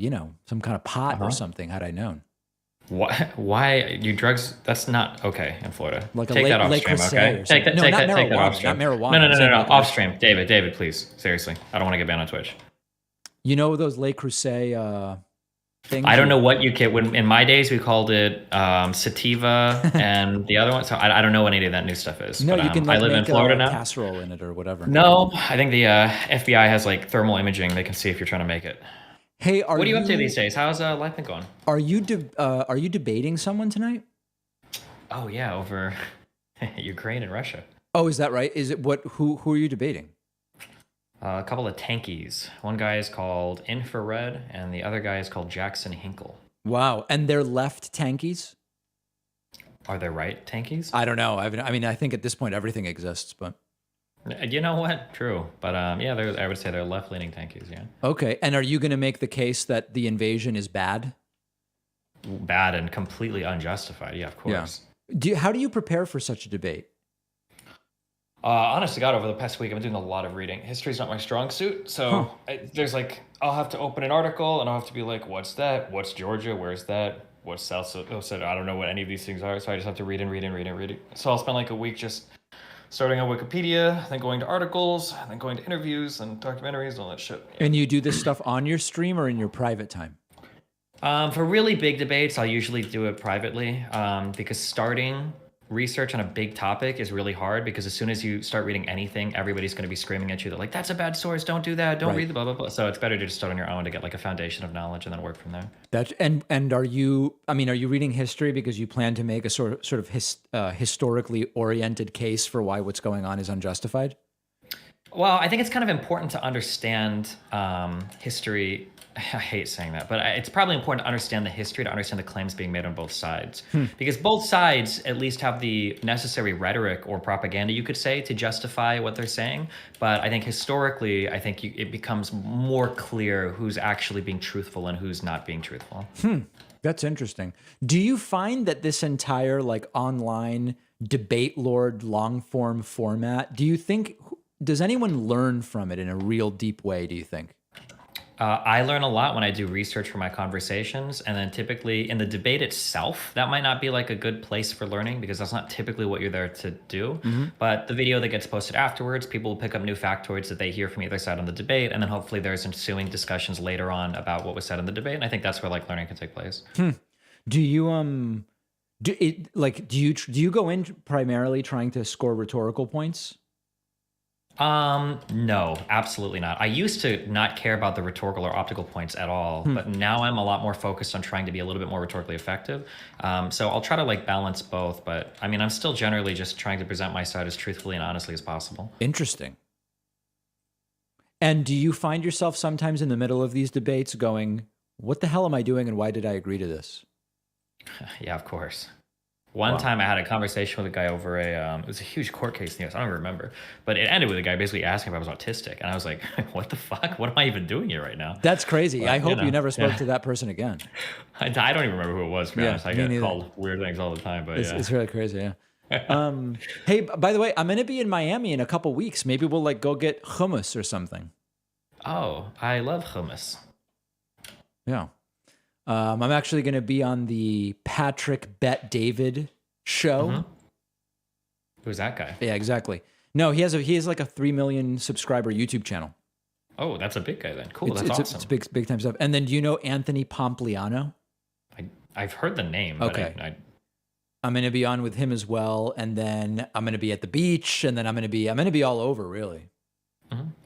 some kind of pot or something had I known. Why you drugs? That's not okay in Florida. Like take that off stream, okay? Take that off stream. Not marijuana. No. Off stream. David, please. Seriously. I don't want to get banned on Twitch. You know those Le Creuset things? I don't know what you get. When in my days we called it sativa and the other one. So I don't know what any of that new stuff is. No, but, you can I live in Florida now. Casserole in it or whatever. No, I think the FBI has like thermal imaging. They can see if you're trying to make it. Hey, what are you up to these days? How's life been going? Are you debating someone tonight? Oh yeah, over Ukraine and Russia. Oh, is that right? Is it who are you debating? A couple of tankies. One guy is called Infrared, and the other guy is called Jackson Hinkle. Wow. And they're left tankies? Are they right tankies? I don't know. I mean, I think at this point everything exists, but... You know what? True. But yeah, I would say they're left-leaning tankies, yeah. Okay. And are you going to make the case that the invasion is bad? Bad and completely unjustified. Yeah, of course. Yeah. How do you prepare for such a debate? Honest to God, over the past week, I've been doing a lot of reading. History's not my strong suit, so there's like, I'll have to open an article, and I'll have to be like, what's that? What's Georgia? Where's that? What's South Dakota? I don't know what any of these things are, so I just have to read and read and read and read. So I'll spend like a week just starting on Wikipedia, then going to articles, then going to interviews and documentaries and all that shit. And you do this stuff on your stream or in your private time? For really big debates, I'll usually do it privately because starting research on a big topic is really hard because as soon as you start reading anything, everybody's going to be screaming at you. They're like, that's a bad source. Don't do that. Don't read the blah, blah, blah. So it's better to just start on your own to get like a foundation of knowledge and then work from there. And are you reading history because you plan to make a sort of historically oriented case for why what's going on is unjustified? Well, I think it's kind of important to understand history. I hate saying that, but it's probably important to understand the history, to understand the claims being made on both sides. Because both sides at least have the necessary rhetoric or propaganda, you could say, to justify what they're saying. But I think historically, it becomes more clear who's actually being truthful and who's not being truthful. That's interesting. Do you find that this entire like online debate lord long form format, does anyone learn from it in a real deep way, do you think? I learn a lot when I do research for my conversations, and then typically in the debate itself, that might not be like a good place for learning because that's not typically what you're there to do. But the video that gets posted afterwards, people will pick up new factoids that they hear from either side on the debate, and then hopefully there's ensuing discussions later on about what was said in the debate, and I think that's where like learning can take place. Do you do you go in primarily trying to score rhetorical points? No, absolutely not. I used to not care about the rhetorical or optical points at all, but now I'm a lot more focused on trying to be a little bit more rhetorically effective. So I'll try to like balance both, but I mean, I'm still generally just trying to present my side as truthfully and honestly as possible. Interesting. And do you find yourself sometimes in the middle of these debates going, what the hell am I doing and why did I agree to this? Yeah, of course. One time I had a conversation with a guy over it was a huge court case in the US. I don't even remember. But it ended with a guy basically asking if I was autistic. And I was like, what the fuck? What am I even doing here right now? That's crazy. But, I hope you never spoke to that person again. I don't even remember who it was, to be honest. I get called weird things all the time. But it's really crazy, yeah. Hey, by the way, I'm going to be in Miami in a couple weeks. Maybe we'll like go get hummus or something. Oh, I love hummus. Yeah. I'm actually going to be on the Patrick Bet David show. Who's that guy? Yeah, exactly. No, he has like a 3 million subscriber YouTube channel. Oh, that's a big guy then. Cool, that's awesome. It's big time stuff. And then do you know Anthony Pompliano? I've heard the name. Okay. But I'm going to be on with him as well, and then I'm going to be at the beach, and then I'm going to be all over, really.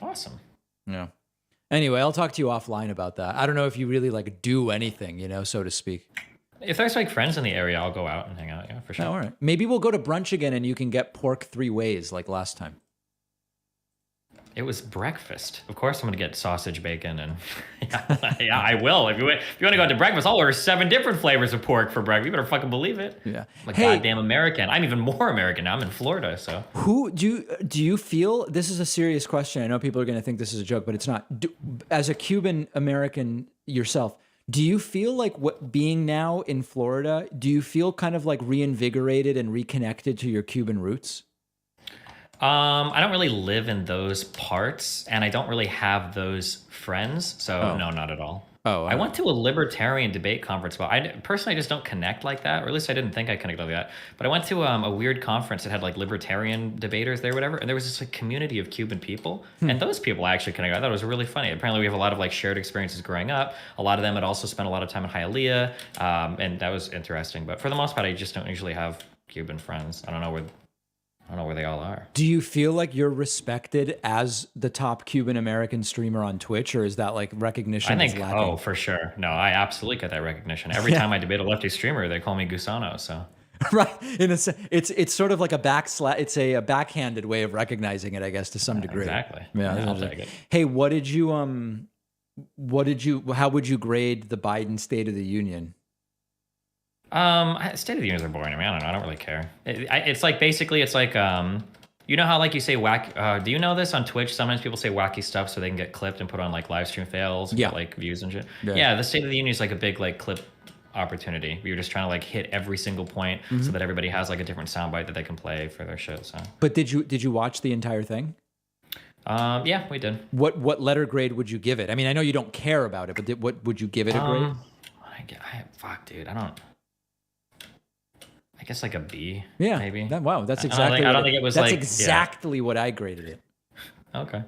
Awesome. Yeah. Anyway, I'll talk to you offline about that. I don't know if you really like do anything, so to speak. If there's like friends in the area, I'll go out and hang out. Yeah, for sure. Oh, all right. Maybe we'll go to brunch again and you can get pork 3 ways like last time. It was breakfast. Of course, I'm going to get sausage, bacon, and yeah, I will. If you want to go out to breakfast, I'll order 7 different flavors of pork for breakfast. You better fucking believe it. Yeah. I'm a goddamn American. I'm even more American now. I'm in Florida, so. Who do you feel? This is a serious question. I know people are going to think this is a joke, but it's not. As a Cuban American yourself, do you feel like being now in Florida? Do you feel kind of like reinvigorated and reconnected to your Cuban roots? I don't really live in those parts, and I don't really have those friends, so no, not at all. I went to a libertarian debate conference, but I personally just don't connect like that, or at least I didn't think I connected like that. But I went to a weird conference that had like libertarian debaters there, whatever, and there was this like community of Cuban people, and those people I actually connected. I thought it was really funny. Apparently, we have a lot of like shared experiences growing up. A lot of them had also spent a lot of time in Hialeah, and that was interesting. But for the most part, I just don't usually have Cuban friends. I don't know where they all are. Do you feel like you're respected as the top Cuban American streamer on Twitch, or is that like recognition? I think, for sure. No, I absolutely get that recognition. Every time I debate a lefty streamer, they call me Gusano. So Right. It's sort of like it's a backhanded way of recognizing it, I guess, to some degree. Exactly. Yeah, I'll take it. Hey, how would you grade the Biden State of the Union? State of the Unions are boring to me. I don't know. I don't really care. It's like basically, it's like you know how like you say whack. Do you know this on Twitch? Sometimes people say wacky stuff so they can get clipped and put on like live stream fails, and get, like views and shit. Yeah, the State of the Union is like a big like clip opportunity. We were just trying to like hit every single point so that everybody has like a different soundbite that they can play for their show. So. But did you watch the entire thing? Yeah, we did. What letter grade would you give it? I mean, I know you don't care about it, but what would you give it a grade? Fuck, dude, I guess like a B. Yeah, maybe. Wow, that's exactly. I don't think it was. That's like, exactly what I graded it. Okay,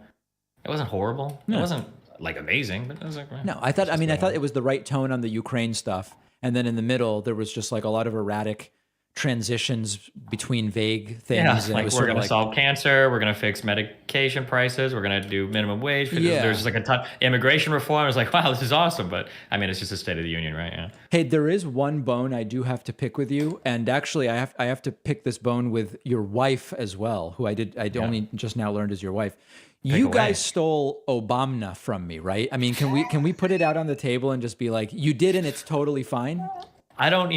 it wasn't horrible. No. It wasn't like amazing, but it was like. No, I thought it was the right tone on the Ukraine stuff, and then in the middle there was just like a lot of erratic transitions between vague things. Yeah, and like it was we're going to solve cancer, we're going to fix medication prices, we're going to do minimum wage. There's just like a ton. Immigration reform. I was like, wow, this is awesome. But I mean, it's just a State of the Union, right? Yeah. Hey, there is one bone I do have to pick with you, and actually, I have to pick this bone with your wife as well, who I only just now learned is your wife. You guys stole Obama from me, right? I mean, can we put it out on the table and just be like, you did, and it's totally fine? I'm not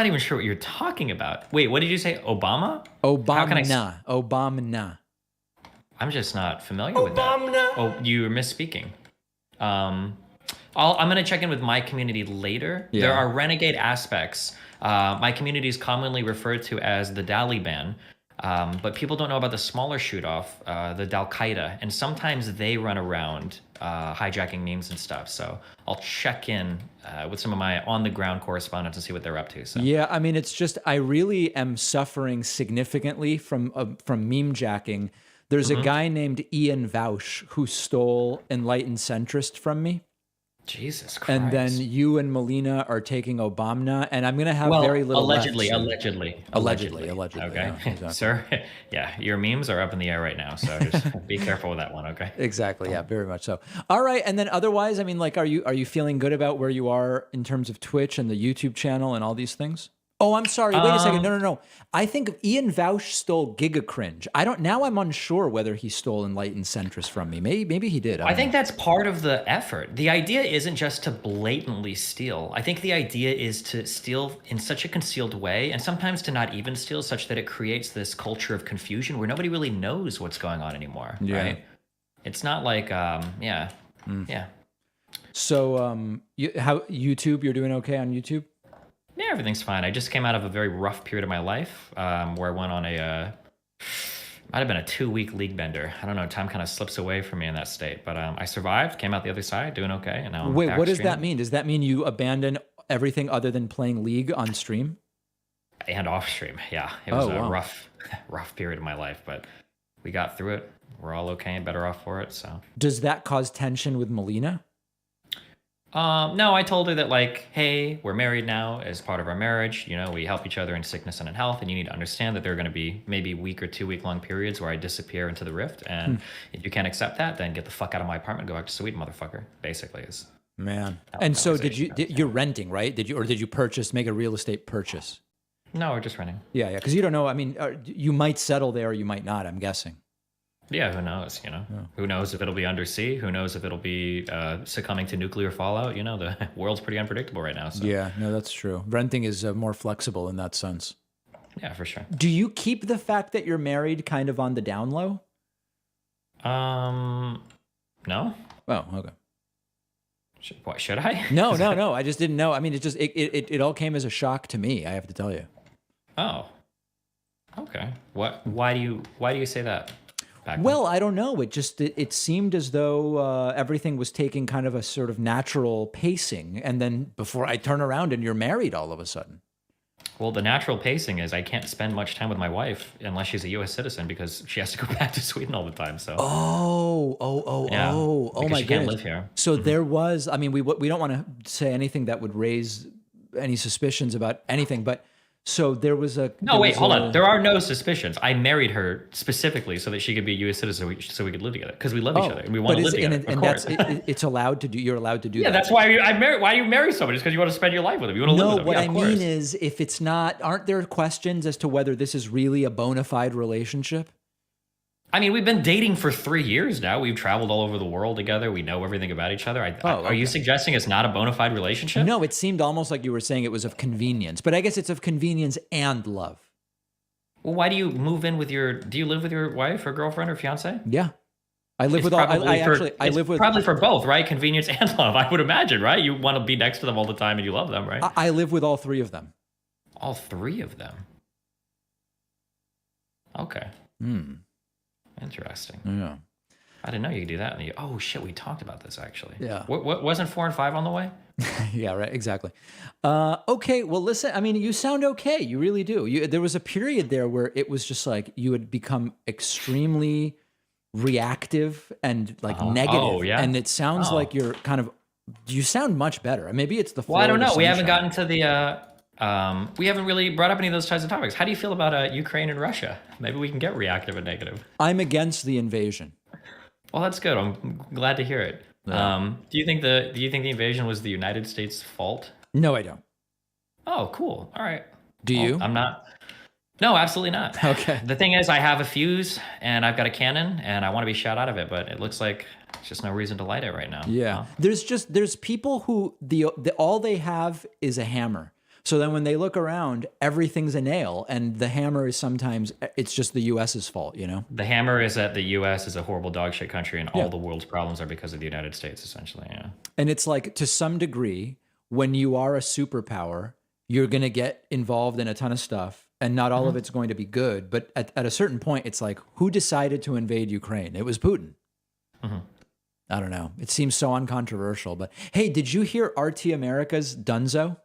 even sure what you're talking about. Wait, what did you say? Obama? Obama. I'm just not familiar with that. Oh, you were misspeaking. I'm going to check in with my community later. Yeah. There are renegade aspects. My community is commonly referred to as the Taliban. But people don't know about the smaller shoot-off, the Al-Qaeda, and sometimes they run around hijacking memes and stuff. So I'll check in with some of my on-the-ground correspondents and see what they're up to. So. Yeah, I mean, it's just I really am suffering significantly from meme jacking. There's a guy named Ian Vaush who stole Enlightened Centrist from me. Jesus Christ. And then you and Melina are taking Obama, and I'm going to have very little allegedly. Okay, yeah, exactly. Sir, yeah, your memes are up in the air right now, so just be careful with that one, okay? Exactly, yeah, very much so. All right, and then otherwise, I mean, like, are you feeling good about where you are in terms of Twitch and the YouTube channel and all these things? Oh, I'm sorry. Wait a second. No. I think Ian Vaush stole Giga Cringe. Now I'm unsure whether he stole Enlightened Centrist from me. Maybe he did. I think that's part of the effort. The idea isn't just to blatantly steal. I think the idea is to steal in such a concealed way, and sometimes to not even steal, such that it creates this culture of confusion where nobody really knows what's going on anymore. Yeah. Right? It's not like, yeah. So, how YouTube? You're doing okay on YouTube? Yeah, everything's fine. I just came out of a very rough period of my life where I went on might have been a 2-week league bender. I don't know. Time kind of slips away from me in that state, but I survived, came out the other side, doing okay, and now I'm back what does streaming. that mean? Does that mean you abandon everything other than playing League on stream? And off stream, yeah. It was a rough period of my life, but we got through it. We're all okay and better off for it. So. Does that cause tension with Melina? No, I told her that, like, hey, we're married now as part of our marriage. You know, we help each other in sickness and in health, and you need to understand that there are going to be maybe week or 2-week-long periods where I disappear into the rift, and if you can't accept that, then get the fuck out of my apartment, go back to Sweden, motherfucker. Basically, is man. And so, you're renting, right? Did you make a real estate purchase? No, we're just renting. Yeah, because you don't know. I mean, you might settle there, or you might not. I'm guessing. Yeah, who knows, you know? Yeah. Who knows if it'll be undersea? Who knows if it'll be succumbing to nuclear fallout? You know, the world's pretty unpredictable right now. So. Yeah, no, that's true. Renting is more flexible in that sense. Yeah, for sure. Do you keep the fact that you're married kind of on the down low? No. Oh, okay. Should I? No. I just didn't know. I mean, it all came as a shock to me, I have to tell you. Oh. Okay. Why do you say that? Well, I don't know. It seemed as though everything was taking kind of a sort of natural pacing, and then before I turn around and you're married all of a sudden. Well, the natural pacing is I can't spend much time with my wife unless she's a U.S. citizen because she has to go back to Sweden all the time. So. Oh my goodness. Can't live here. So there was. I mean, we don't want to say anything that would raise any suspicions about anything, but So there was a hold on. There are no suspicions. I married her specifically so that she could be a U.S. citizen, so we could live together because we love each other and we want to live together. And that's it's allowed to do. You're allowed to do that. Yeah, that's why why do you marry somebody? It's because you want to spend your life with them. You want to live with them. What I mean is, if it's not, aren't there questions as to whether this is really a bona fide relationship? I mean, we've been dating for 3 years now. We've traveled all over the world together. We know everything about each other. Are you suggesting it's not a bona fide relationship? No, it seemed almost like you were saying it was of convenience, but I guess it's of convenience and love. Well, why do you move in with do you live with your wife or girlfriend or fiance? Yeah. I live with all, I live with probably for both, right? Convenience and love, I would imagine, right? You want to be next to them all the time and you love them, right? I live with all three of them. All three of them? Okay. Interesting. Yeah. I didn't know you could do that. Oh shit, we talked about this actually. Yeah. What wasn't 4 and 5 on the way? Yeah, right. Exactly. Okay. Well, listen. I mean, you sound okay. You really do. There was a period there where it was just like you had become extremely reactive and like negative. Oh, yeah. And it sounds like you're kind of. You sound much better. Maybe it's the. Well, I don't know. We haven't gotten to the. We haven't really brought up any of those types of topics. How do you feel about Ukraine and Russia? Maybe we can get reactive and negative. I'm against the invasion. Well, that's good. I'm glad to hear it. Yeah. Do you think the invasion was the United States' fault? No, I don't. Oh, cool. All right. Do you? I'm not. No, absolutely not. Okay. The thing is, I have a fuse and I've got a cannon and I want to be shot out of it, but it looks like there's just no reason to light it right now. Yeah. There's people who all they have is a hammer. So then when they look around, everything's a nail, and the hammer is sometimes, it's just the U.S.'s fault, you know? The hammer is that the U.S. is a horrible dog shit country, and all the world's problems are because of the United States, essentially, yeah. And it's like, to some degree, when you are a superpower, you're going to get involved in a ton of stuff, and not all of it's going to be good. But at a certain point, it's like, who decided to invade Ukraine? It was Putin. I don't know. It seems so uncontroversial. But hey, did you hear RT America's Dunzo?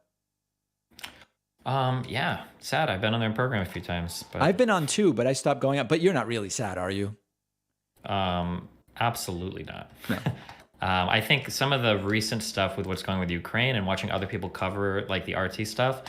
Yeah, sad. I've been on their program a few times. But I've been on too, but I stopped going up. But you're not really sad, are you? Absolutely not. No. I think some of the recent stuff with what's going with Ukraine and watching other people cover like the RT stuff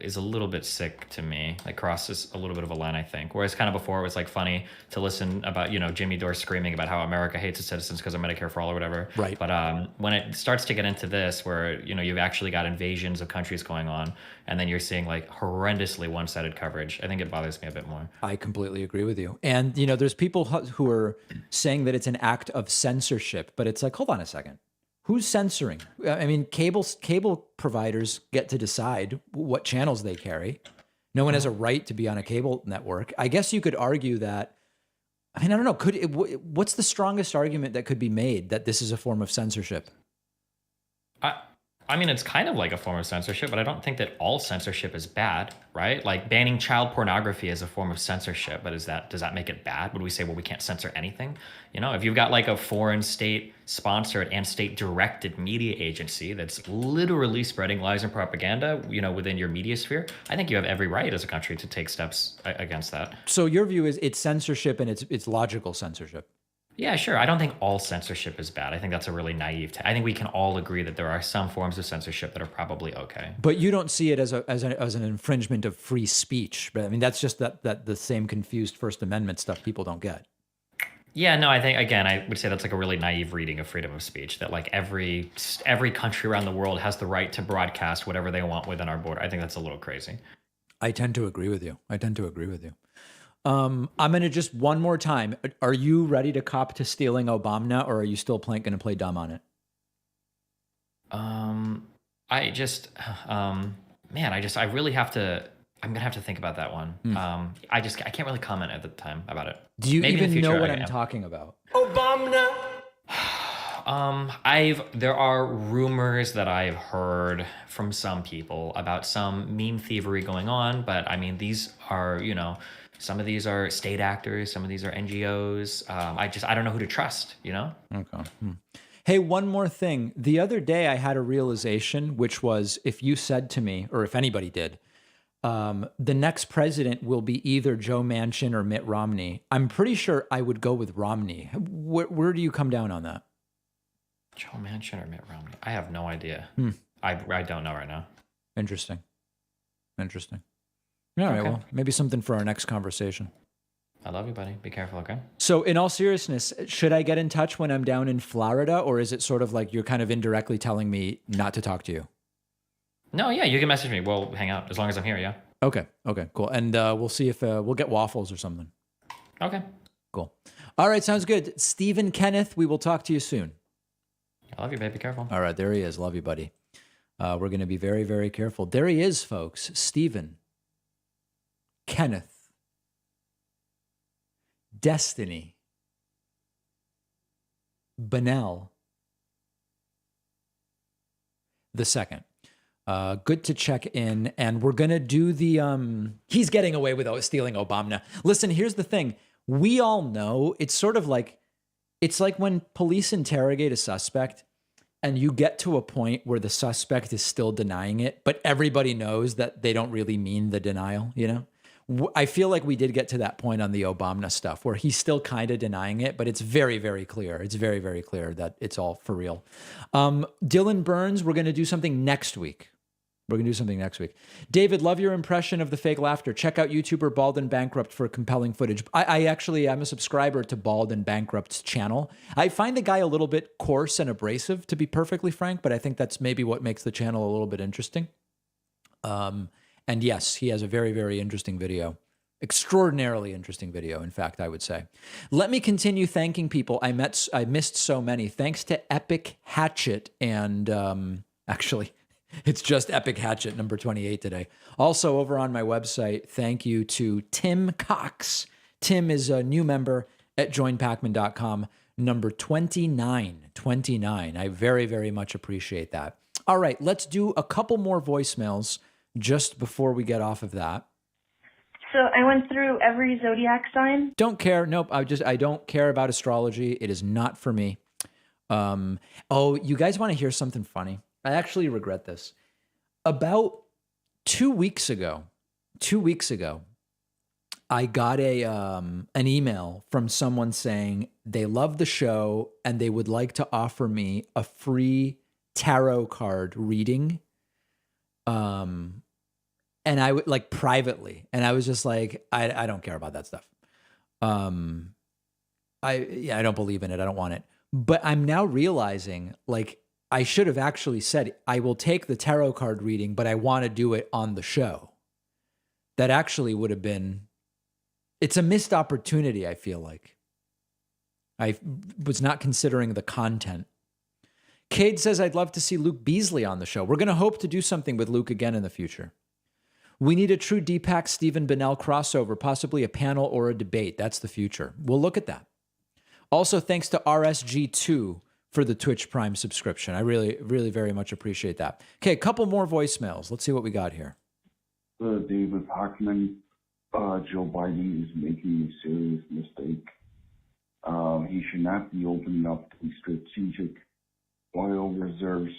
is a little bit sick to me. Like crosses a little bit of a line, I think. Whereas kind of before it was like funny to listen about, Jimmy Dore screaming about how America hates its citizens because of Medicare for all or whatever. Right. But when it starts to get into this where, you've actually got invasions of countries going on and then you're seeing like horrendously one-sided coverage, I think it bothers me a bit more. I completely agree with you. And, there's people who are saying that it's an act of censorship, but it's like, hold on a second. Who's censoring? I mean, cable providers get to decide what channels they carry. No one has a right to be on a cable network. I guess you could argue that. I mean, I don't know. What's the strongest argument that could be made that this is a form of censorship? I mean, it's kind of like a form of censorship, but I don't think that all censorship is bad, right? Like banning child pornography is a form of censorship, but does that make it bad? Would we say, well, we can't censor anything? If you've got like a foreign state sponsored and state directed media agency that's literally spreading lies and propaganda, within your media sphere, I think you have every right as a country to take steps against that. So your view is it's censorship and it's logical censorship. Yeah, sure. I don't think all censorship is bad. I think that's a really naive I think we can all agree that there are some forms of censorship that are probably okay. But you don't see it as an infringement of free speech. But I mean, that's just that the same confused First Amendment stuff people don't get. Yeah, no, I think, again, I would say that's like a really naive reading of freedom of speech, that like every country around the world has the right to broadcast whatever they want within our border. I think that's a little crazy. I tend to agree with you. I'm going to just one more time. Are you ready to cop to stealing Obama, or are you still going to play dumb on it? I really have to, I'm going to have to think about that one. I can't really comment at the time about it. Do you even know what I'm talking about? Obama. There are rumors that I've heard from some people about some meme thievery going on, but I mean, these are, some of these are state actors, some of these are NGOs. I don't know who to trust, Okay. Hey, one more thing. The other day I had a realization, which was if you said to me, or if anybody did, the next president will be either Joe Manchin or Mitt Romney, I'm pretty sure I would go with Romney. Where do you come down on that? Joe Manchin or Mitt Romney? I have no idea. I don't know right now. Interesting. All right, Okay. well, maybe something for our next conversation. I love you, buddy. Be careful, okay? So in all seriousness, should I get in touch when I'm down in Florida, or is it sort of like you're kind of indirectly telling me not to talk to you? No, yeah, you can message me. We'll hang out as long as I'm here, yeah? Okay, cool. And we'll see if we'll get waffles or something. Okay. Cool. All right, sounds good. Stephen Kenneth, we will talk to you soon. I love you, babe. Be careful. All right, there he is. Love you, buddy. We're going to be very, very careful. There he is, folks. Stephen Kenneth. Destiny, Bennell, the second. Good to check in, and we're gonna do the. He's getting away with stealing Obama. Listen, here's the thing: we all know it's sort of like, it's like when police interrogate a suspect, and you get to a point where the suspect is still denying it, but everybody knows that they don't really mean the denial. You know. I feel like we did get to that point on the Obama stuff where he's still kind of denying it, but it's very, very clear. It's very, very clear that it's all for real. Dylan Burns, we're going to do something next week. David, love your impression of the fake laughter. Check out YouTuber Bald and Bankrupt for compelling footage. I'm a subscriber to Bald and Bankrupt's channel. I find the guy a little bit coarse and abrasive, to be perfectly frank, but I think that's maybe what makes the channel a little bit interesting. And yes, he has a very, very interesting video. Extraordinarily interesting video, in fact, I would say. Let me continue thanking people. I missed so many. Thanks to Epic Hatchet and actually, it's just Epic Hatchet number 28 today. Also over on my website, thank you to Tim Cox. Tim is a new member at joinpacman.com, number 29. I very, very much appreciate that. All right, let's do a couple more voicemails just before we get off of that. So I went through every zodiac sign. Don't care. Nope. I don't care about astrology. It is not for me. You guys want to hear something funny? I actually regret this. About 2 weeks ago, I got an email from someone saying they love the show and they would like to offer me a free tarot card reading. And I would like privately, and I was just like, I don't care about that stuff. I don't believe in it. I don't want it. But I'm now realizing, like, I should have actually said, I will take the tarot card reading, but I want to do it on the show. That actually would have been, it's a missed opportunity, I feel like. I was not considering the content. Cade says, I'd love to see Luke Beasley on the show. We're going to hope to do something with Luke again in the future. We need a true Deepak Stephen Bennell crossover, possibly a panel or a debate. That's the future. We'll look at that. Also, thanks to RSG2 for the Twitch Prime subscription. I really, really very much appreciate that. Okay, a couple more voicemails. Let's see what we got here. David Hockman, Joe Biden is making a serious mistake. He should not be opening up the strategic oil reserves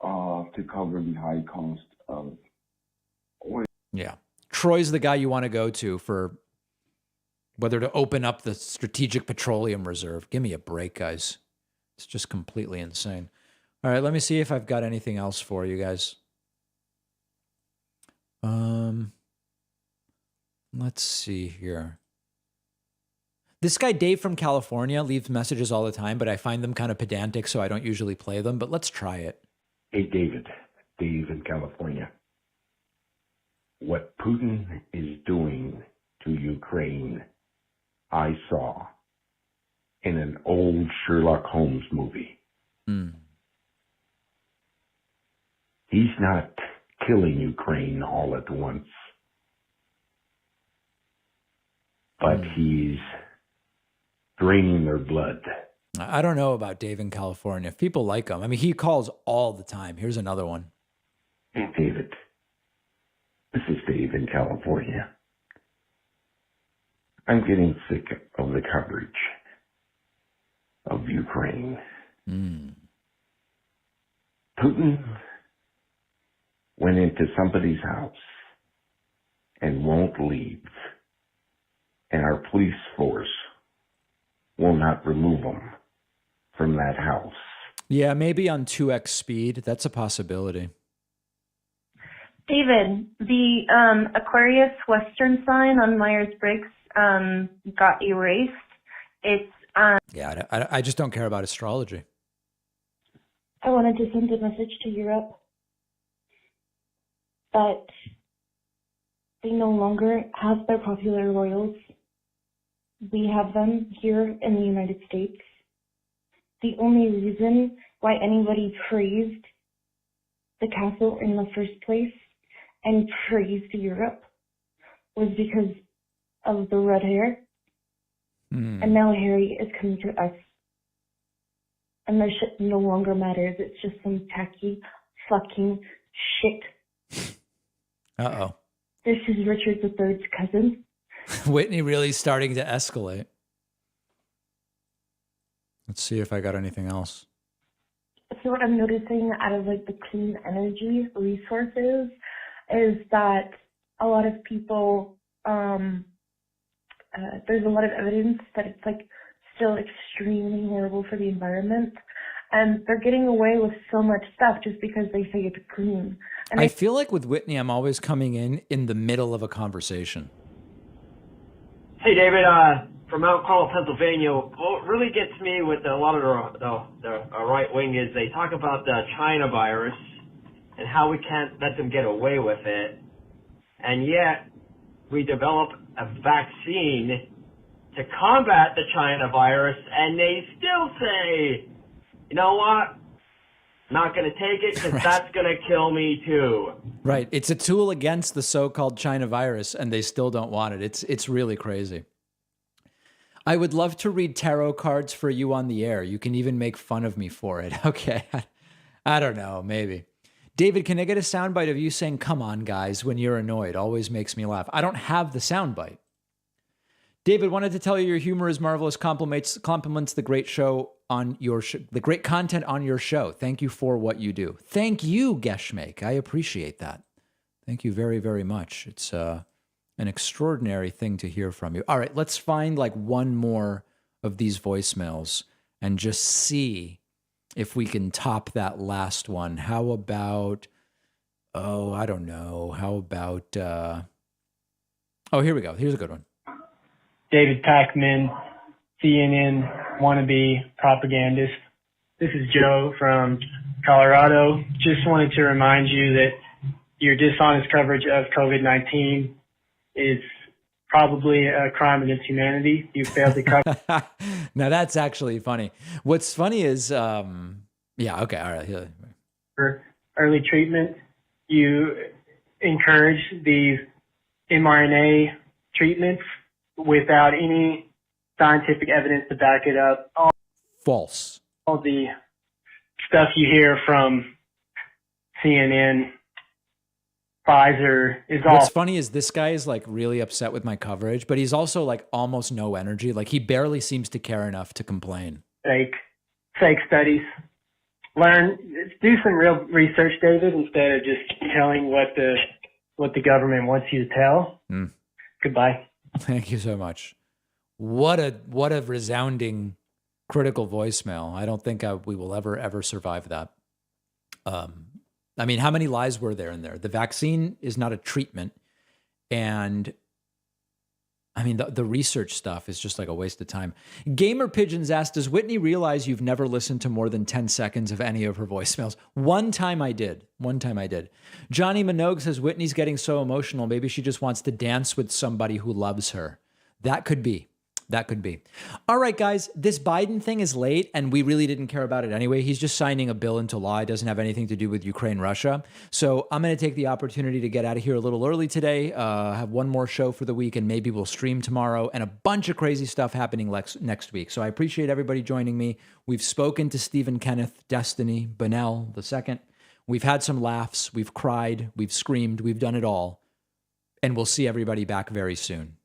to cover the high cost of oil. Yeah. Troy's the guy you want to go to for whether to open up the strategic petroleum reserve. Give me a break, guys. It's just completely insane. All right, let me see if I've got anything else for you guys. Let's see here. This guy, Dave from California, leaves messages all the time, but I find them kind of pedantic, so I don't usually play them, but let's try it. Hey, David. Dave in California. What Putin is doing to Ukraine, I saw in an old Sherlock Holmes movie. He's not killing Ukraine all at once, but he's draining their blood. I don't know about Dave in California. If people like him, I mean, he calls all the time. Here's another one. Hey, David. This is Dave in California. I'm getting sick of the coverage of Ukraine. Putin went into somebody's house and won't leave, and our police force will not remove him from that house. Yeah, maybe on 2x speed. That's a possibility. David, the Aquarius Western sign on Myers-Briggs got erased. It's Yeah, I just don't care about astrology. I wanted to send a message to Europe that they no longer have their popular royals. We have them here in the United States. The only reason why anybody praised the castle in the first place and praised Europe was because of the red hair. And now Harry is coming to us. And their shit no longer matters. It's just some tacky fucking shit. Uh-oh. This is Richard III's cousin. Whitney really starting to escalate. Let's see if I got anything else. So what I'm noticing out of like the clean energy resources is that a lot of people, there's a lot of evidence that it's like still extremely horrible for the environment. And they're getting away with so much stuff just because they say it's clean. And I feel like with Whitney, I'm always coming in the middle of a conversation. Hey, David, from Mount Carmel, Pennsylvania. What really gets me with a lot of the right wing is they talk about the China virus and how we can't let them get away with it. And yet, we develop a vaccine to combat the China virus, and they still say, you know what? Not going to take it because that's going to kill me too. Right. It's a tool against the so-called China virus, and they still don't want it. It's really crazy. I would love to read tarot cards for you on the air. You can even make fun of me for it. Okay. I don't know. Maybe. David, can I get a soundbite of you saying, come on, guys, when you're annoyed? Always makes me laugh. I don't have the soundbite. David, wanted to tell you your humor is marvelous. Compliments the great show on your the great content on your show. Thank you for what you do. Thank you, Geshmake. I appreciate that. Thank you very, very much. It's an extraordinary thing to hear from you. All right, let's find like one more of these voicemails and just see if we can top that last one. How about, I don't know. How about, here we go. Here's a good one. David Pakman, CNN wannabe propagandist. This is Joe from Colorado. Just wanted to remind you that your dishonest coverage of COVID-19 is probably a crime against humanity. You failed to cover. Now that's actually funny. What's funny is, okay, all right. For early treatment, you encourage these mRNA treatments without any scientific evidence to back it up. False. All the stuff you hear from CNN, Pfizer is all. What's funny is this guy is like really upset with my coverage, but he's also like almost no energy. Like he barely seems to care enough to complain. Fake studies. Do some real research, David, instead of just telling what the government wants you to tell. Goodbye. Thank you so much. What a resounding critical voicemail. I don't think we will ever survive that. I mean, how many lies were there in there? The vaccine is not a treatment. And I mean, the research stuff is just like a waste of time. Gamer Pigeons asked, does Whitney realize you've never listened to more than 10 seconds of any of her voicemails? One time I did. Johnny Minogue says, Whitney's getting so emotional. Maybe she just wants to dance with somebody who loves her. That could be. All right, guys, this Biden thing is late, and we really didn't care about it anyway. He's just signing a bill into law. It doesn't have anything to do with Ukraine, Russia. So I'm going to take the opportunity to get out of here a little early today, have one more show for the week, and maybe we'll stream tomorrow, and a bunch of crazy stuff happening next week. So I appreciate everybody joining me. We've spoken to Stephen Kenneth, Destiny, Bunnell II. We've had some laughs. We've cried. We've screamed. We've done it all. And we'll see everybody back very soon.